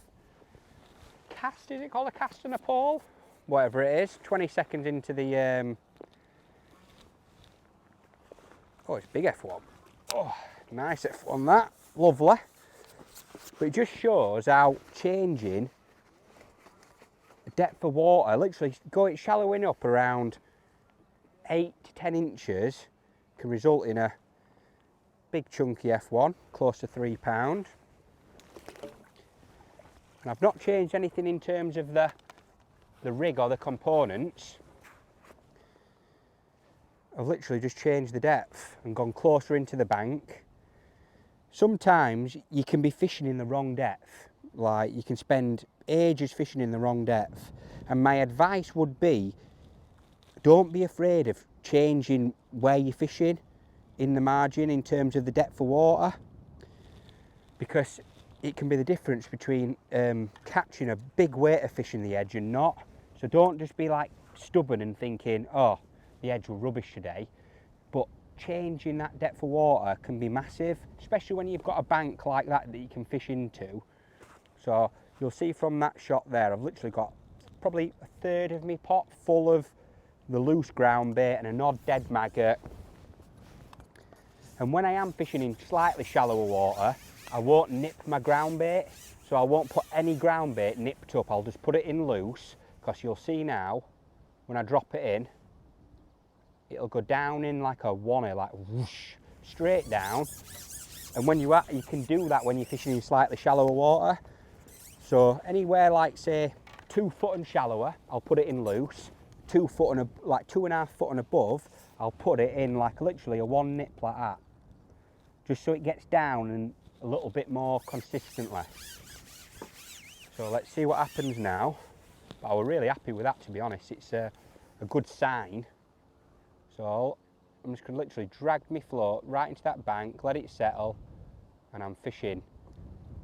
cast. Is it called a cast and a pole? Whatever it is. 20 seconds into the oh, it's big F1. Oh, nice F1 that. Lovely. But it just shows how changing the depth of water, literally going shallowing up around 8 to 10 inches, can result in a big chunky F1, close to 3 pound. And I've not changed anything in terms of the rig or the components. I've literally just changed the depth and gone closer into the bank. Sometimes you can be fishing in the wrong depth, like you can spend ages fishing in the wrong depth, and my advice would be don't be afraid of changing where you're fishing in the margin in terms of the depth of water, because it can be the difference between catching a big weight of fish in the edge and not. So don't just be like stubborn and thinking, oh, the edge was rubbish today, but changing that depth of water can be massive, especially when you've got a bank like that that you can fish into. So you'll see from that shot there, I've literally got probably a third of my pot full of the loose ground bait and an odd dead maggot. And when I am fishing in slightly shallower water, I won't nip my ground bait, so I won't put any ground bait nipped up. I'll just put it in loose, because you'll see now when I drop it in, it'll go down in like a wanner, like whoosh, straight down. And when you can do that when you're fishing in slightly shallower water. So anywhere like say 2 foot and shallower, I'll put it in loose. 2 foot and like 2.5 foot and above, I'll put it in like literally a one nip like that, just so it gets down and a little bit more consistently. So let's see what happens now. But I was really happy with that, to be honest. It's a good sign. So I'm just going to literally drag my float right into that bank, let it settle, and I'm fishing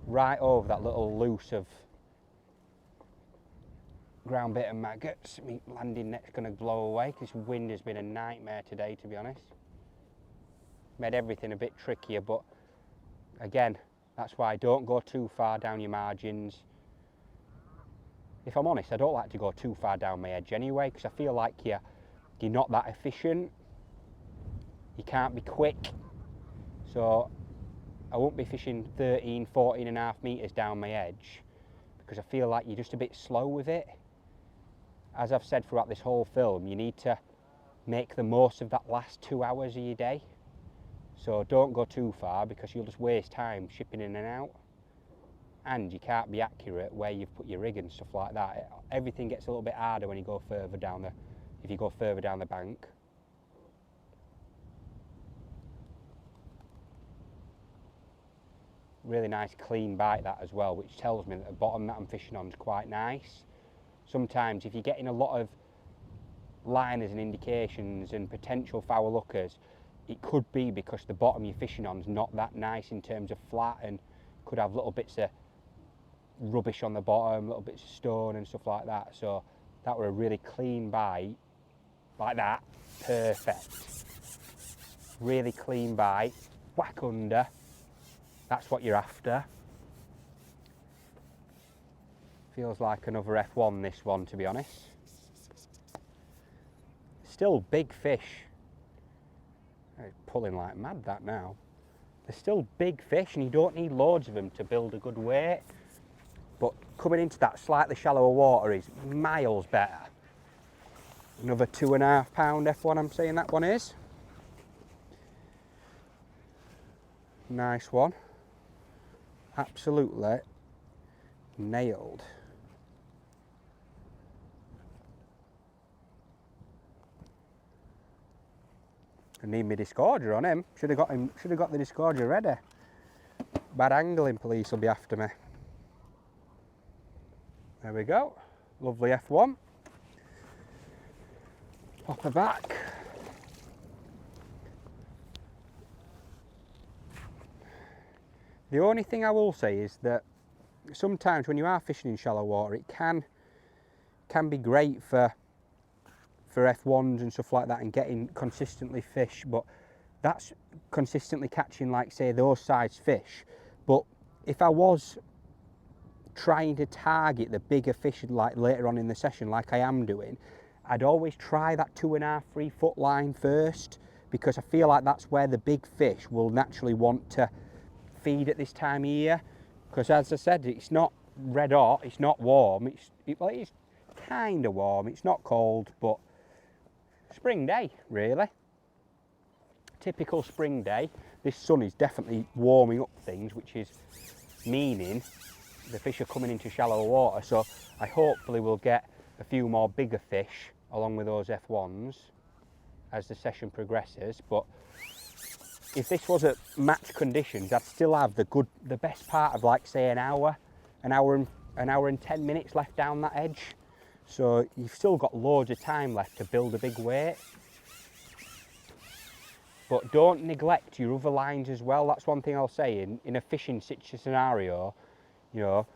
right over that little loose of ground bait and maggots. My landing net's going to blow away because wind has been a nightmare today, to be honest. Made everything a bit trickier, but again, that's why I don't go too far down your margins. If I'm honest, I don't like to go too far down my edge anyway, because I feel like you're not that efficient. You can't be quick. So I won't be fishing 13, 14.5 metres down my edge, because I feel like you're just a bit slow with it. As I've said throughout this whole film, you need to make the most of that last 2 hours of your day. So don't go too far, because you'll just waste time shipping in and out. And you can't be accurate where you've put your rig and stuff like that. Everything gets a little bit harder when you go further down if you go further down the bank. Really nice clean bite that as well, which tells me that the bottom that I'm fishing on is quite nice. Sometimes if you're getting a lot of liners and indications and potential foul lookers, it could be because the bottom you're fishing on is not that nice in terms of flat, and could have little bits of rubbish on the bottom, little bits of stone and stuff like that. So that were a really clean bite, like that, perfect. Really clean bite, whack under, that's what you're after. Feels like another F1 this one, to be honest. Still big fish. It's pulling like mad that now. They're still big fish, and you don't need loads of them to build a good weight. But coming into that slightly shallower water is miles better. Another 2.5 pound F1 I'm saying that one is. Nice one. Absolutely nailed. I need my discorder on him. Should have got the discorder ready. Bad angling police will be after me. There we go. Lovely F1. Pop her back. The only thing I will say is that sometimes when you are fishing in shallow water, it can be great for F1s and stuff like that and getting consistently fish, but that's consistently catching, like say, those size fish. But if I was trying to target the bigger fish like later on in the session, like I am doing, I'd always try that 2.5, 3 foot line first, because I feel like that's where the big fish will naturally want to feed at this time of year. Because as I said, it's not red hot, it's not warm, well, it is kind of warm, it's not cold, but spring day, really. Typical spring day. This sun is definitely warming up things, which is meaning the fish are coming into shallower water. So I hopefully will get a few more bigger fish along with those F1s as the session progresses, but if this was at match conditions, I'd still have the best part of, like, say, an hour and 10 minutes left down that edge. So you've still got loads of time left to build a big weight. But don't neglect your other lines as well. That's one thing I'll say in a fishing scenario, you know,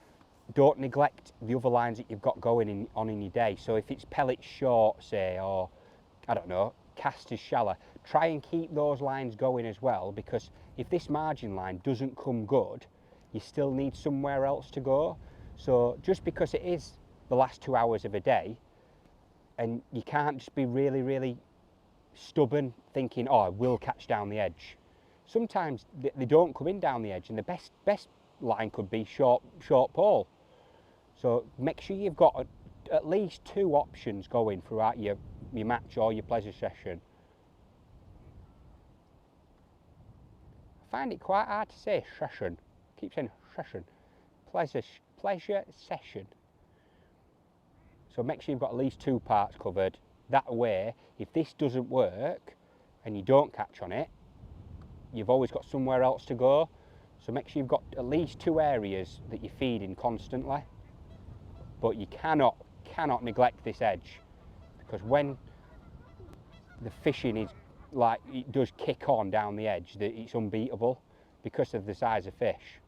don't neglect the other lines that you've got going on in your day. So if it's pellets short, say, or I don't know, casters shallow, try and keep those lines going as well, because if this margin line doesn't come good, you still need somewhere else to go. So just because it is the last 2 hours of a day, and you can't just be really, really stubborn thinking, oh, I will catch down the edge. Sometimes they don't come in down the edge, and the best line could be short pole. So make sure you've got at least 2 options going throughout your match or your pleasure session. I find it quite hard to say session. I keep saying session. Pleasure session. So make sure you've got at least 2 parts covered. That way, if this doesn't work and you don't catch on it, you've always got somewhere else to go. So make sure you've got at least 2 areas that you're feeding constantly. But you cannot neglect this edge, because when the fishing is like, it does kick on down the edge, it's unbeatable because of the size of fish.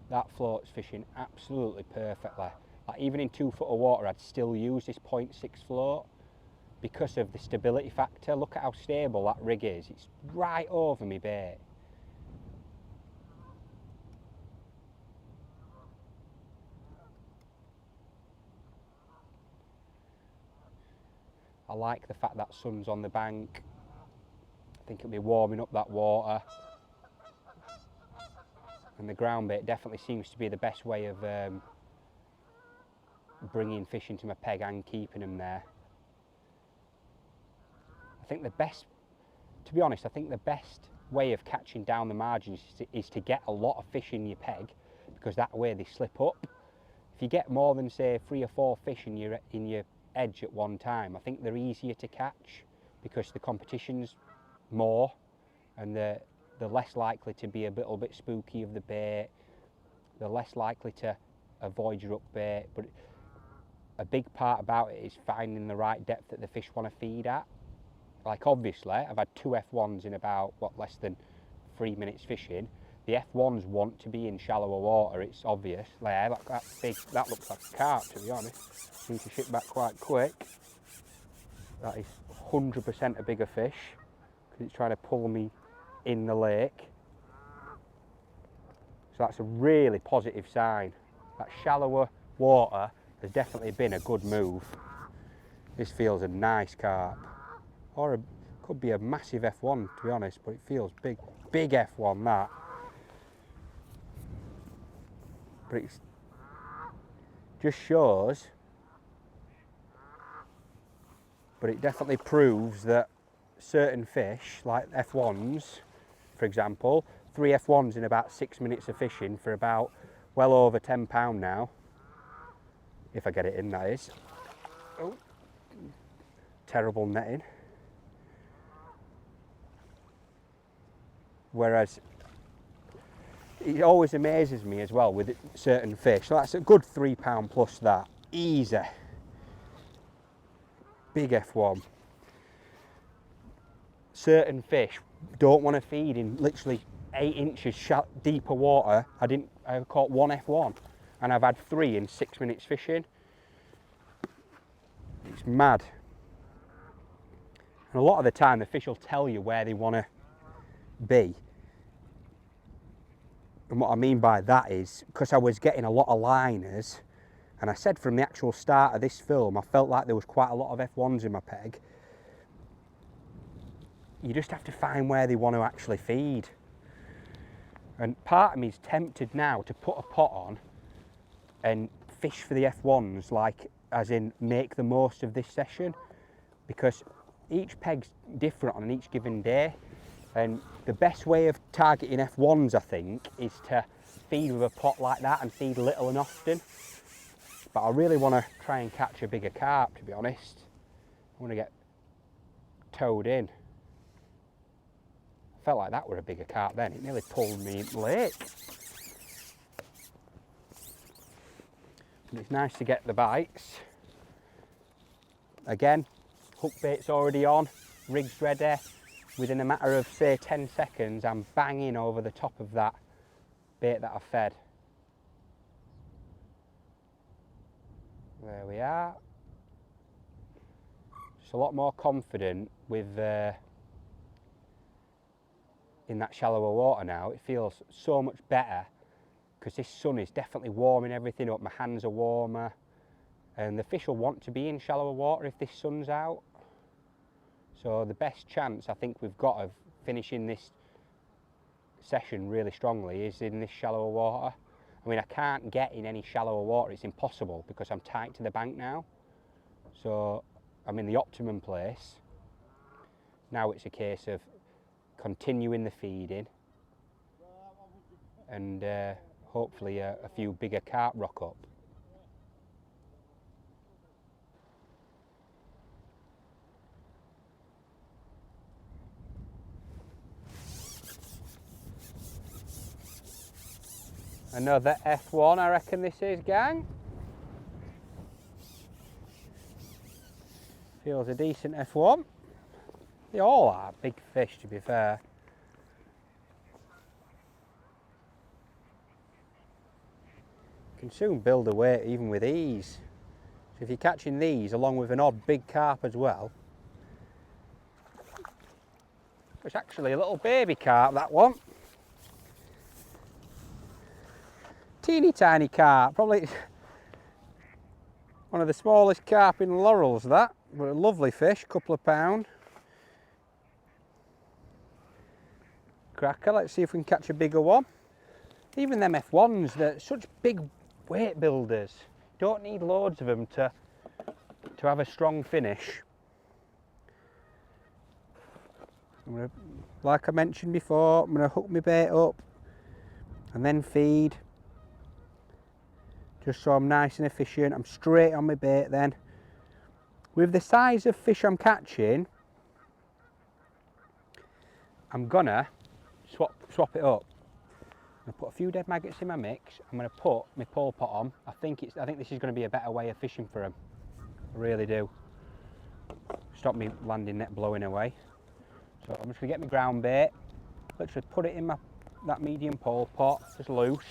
That float's fishing absolutely perfectly. Like, even in 2 foot of water, I'd still use this 0.6 float because of the stability factor. Look at how stable that rig is. It's right over me bait. I like the fact that sun's on the bank. I think it'll be warming up that water. And the ground bait definitely seems to be the best way of bringing fish into my peg and keeping them there. I think the best, to be honest, I think the best way of catching down the margins is to get a lot of fish in your peg, because that way they slip up. If you get more than, say, 3 or 4 fish in your edge at one time, I think they're easier to catch because the competition's more, and they're less likely to be a little bit spooky of the bait. They're less likely to avoid your up bait. But a big part about it is finding the right depth that the fish want to feed at. Like, obviously, I've had 2 F1s in about, less than 3 minutes fishing. The F1s want to be in shallower water, it's obvious. There, that looks like a carp, to be honest. Need to ship back quite quick. That is 100% a bigger fish, because it's trying to pull me in the lake. So that's a really positive sign. That shallower water has definitely been a good move. This feels a nice carp. Or could be a massive F1, to be honest, but it feels big. Big F1, that. But it just shows, but it definitely proves that certain fish, like F1s, for example, 3 F1s in about 6 minutes of fishing for about well over £10 now. If I get it in, that is. Oh, terrible netting. Whereas it always amazes me as well with certain fish. So that's a good £3 plus that. Easy. Big F1. Certain fish don't want to feed in literally 8 inches deeper water. I caught 1 F1 and I've had 3 in 6 minutes fishing. It's mad. And a lot of the time the fish will tell you where they want to be. And what I mean by that is, because I was getting a lot of liners, and I said from the actual start of this film, I felt like there was quite a lot of F1s in my peg. You just have to find where they want to actually feed. And part of me is tempted now to put a pot on and fish for the F1s, like, as in make the most of this session, because each peg's different on each given day. And the best way of targeting F1s, I think, is to feed with a pot like that and feed little and often. But I really want to try and catch a bigger carp, to be honest. I want to get towed in. I felt like that were a bigger carp then. It nearly pulled me in the lake. And it's nice to get the bites. Again, hook bait's already on, rig's ready. Within a matter of, say, 10 seconds, I'm banging over the top of that bait that I fed. There we are. Just a lot more confident with in that shallower water now. It feels so much better because this sun is definitely warming everything up. My hands are warmer, and the fish will want to be in shallower water if this sun's out. So the best chance I think we've got of finishing this session really strongly is in this shallower water. I mean, I can't get in any shallower water, it's impossible because I'm tight to the bank now. So I'm in the optimum place. Now it's a case of continuing the feeding and hopefully a few bigger carp rock up. Another F1 I reckon this is, gang. Feels a decent F1. They all are big fish, to be fair. You can soon build a weight even with these. So if you're catching these along with an odd big carp as well. It's actually a little baby carp, that one. Teeny tiny carp, probably one of the smallest carp in Laurels, that, but a lovely fish, couple of pound. Cracker, let's see if we can catch a bigger one. Even them F1s, they're such big weight builders. You don't need loads of them to have a strong finish. Like I mentioned before, I'm going to hook my bait up and then feed. Just so I'm nice and efficient. I'm straight on my bait then. With the size of fish I'm catching, I'm gonna swap it up. I'm gonna put a few dead maggots in my mix. I'm gonna put my pole pot on. I think this is gonna be a better way of fishing for them. I really do. Stop me landing net blowing away. So I'm just gonna get my ground bait. Literally put it in that medium pole pot, just loose.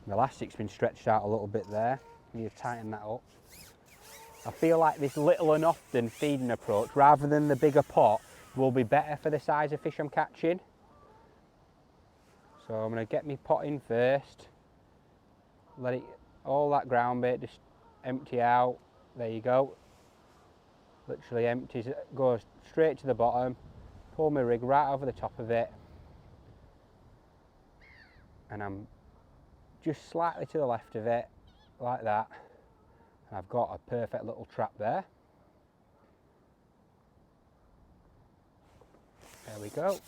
The elastic's been stretched out a little bit there. Need to tighten that up. I feel like this little and often feeding approach, rather than the bigger pot, will be better for the size of fish I'm catching. So I'm going to get my pot in first. Let it, all that ground bait just empty out. There you go. Literally empties, goes straight to the bottom. Pull my rig right over the top of it. And I'm just slightly to the left of it, like that, and I've got a perfect little trap there. There we go,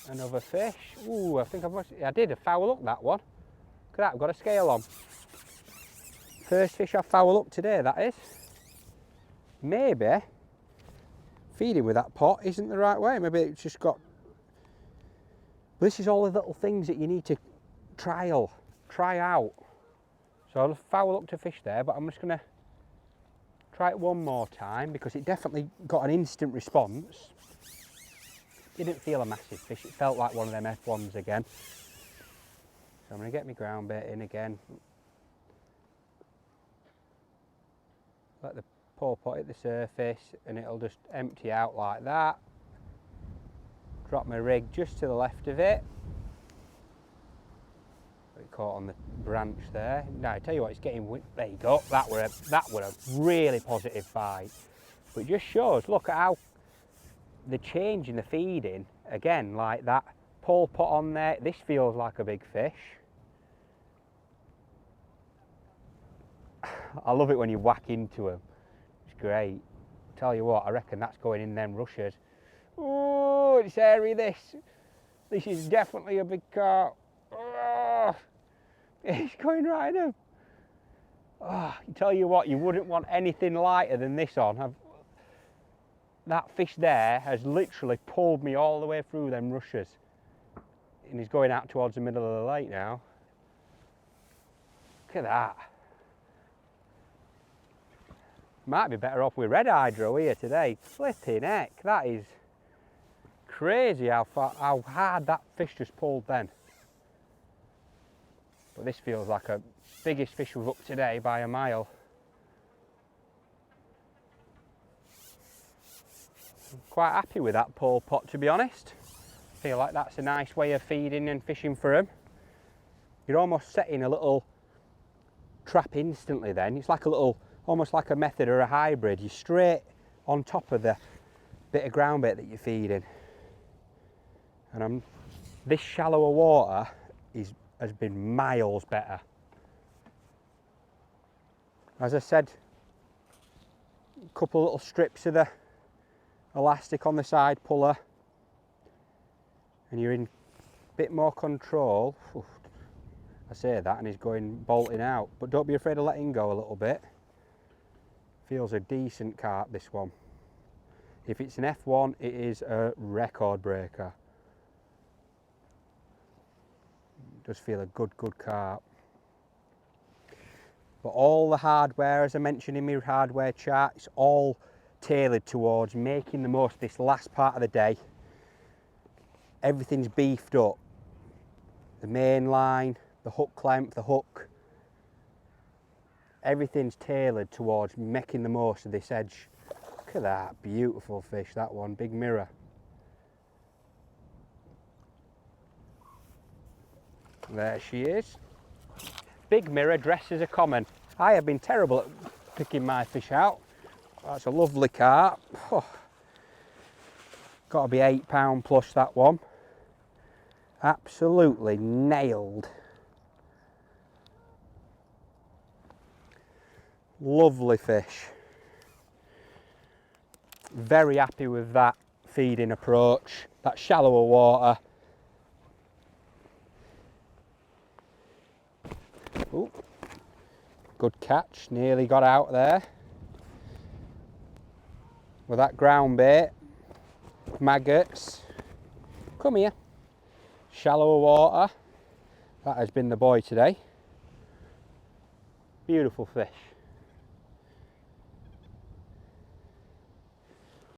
another fish. Ooh, I think I did a foul up that one. Look at that, I've got a scale on. First fish I foul up today, that is. Maybe feeding with that pot isn't the right way, maybe it's just got... But this is all the little things that you need to try out. So I'll foul up to fish there, but I'm just going to try it one more time because it definitely got an instant response. Didn't feel a massive fish, it felt like one of them F1s again. So I'm going to get my ground bait in again. Let the pole pot hit the surface and it'll just empty out like that. Drop my rig just to the left of it. Caught on the branch there. Now I tell you what, it's getting, there you go, that were a really positive bite. But it just shows, look at how the change in the feeding, again, like that pole pot on there, this feels like a big fish. I love it when you whack into them, it's great. Tell you what, I reckon that's going in them rushers. Oh, it's airy this. This is definitely a big carp. Oh, he's going right in him. Oh, I tell you what, you wouldn't want anything lighter than this on. That fish there has literally pulled me all the way through them rushes. And he's going out towards the middle of the lake now. Look at that. Might be better off with red hydro here today. Flipping heck, that is crazy how hard that fish just pulled then. But this feels like a biggest fish we've hooked today by a mile. I'm quite happy with that pole pot, to be honest. I feel like that's a nice way of feeding and fishing for them. You're almost setting a little trap instantly then. It's like a little, almost like a method or a hybrid. You're straight on top of the bit of ground bait that you're feeding. And this shallower water has been miles better. As I said, a couple of little strips of the elastic on the side puller, and you're in a bit more control. Oof, I say that and he's going bolting out, but don't be afraid of letting go a little bit. Feels a decent carp, this one. If it's an F1, it is a record breaker. It does feel a good carp. But all the hardware, as I mentioned in my hardware chart, it's all tailored towards making the most of this last part of the day. Everything's beefed up. The main line, the hook length, the hook. Everything's tailored towards making the most of this edge. Look at that, beautiful fish, that one, big mirror. There she is. Big mirror dressed as a common. I have been terrible at picking my fish out. That's a lovely carp. Oh, got to be £8 plus, that one. Absolutely nailed. Lovely fish. Very happy with that feeding approach, that shallower water. Ooh, good catch, nearly got out there. With that ground bait, maggots. Come here. Shallower water. That has been the boy today. Beautiful fish.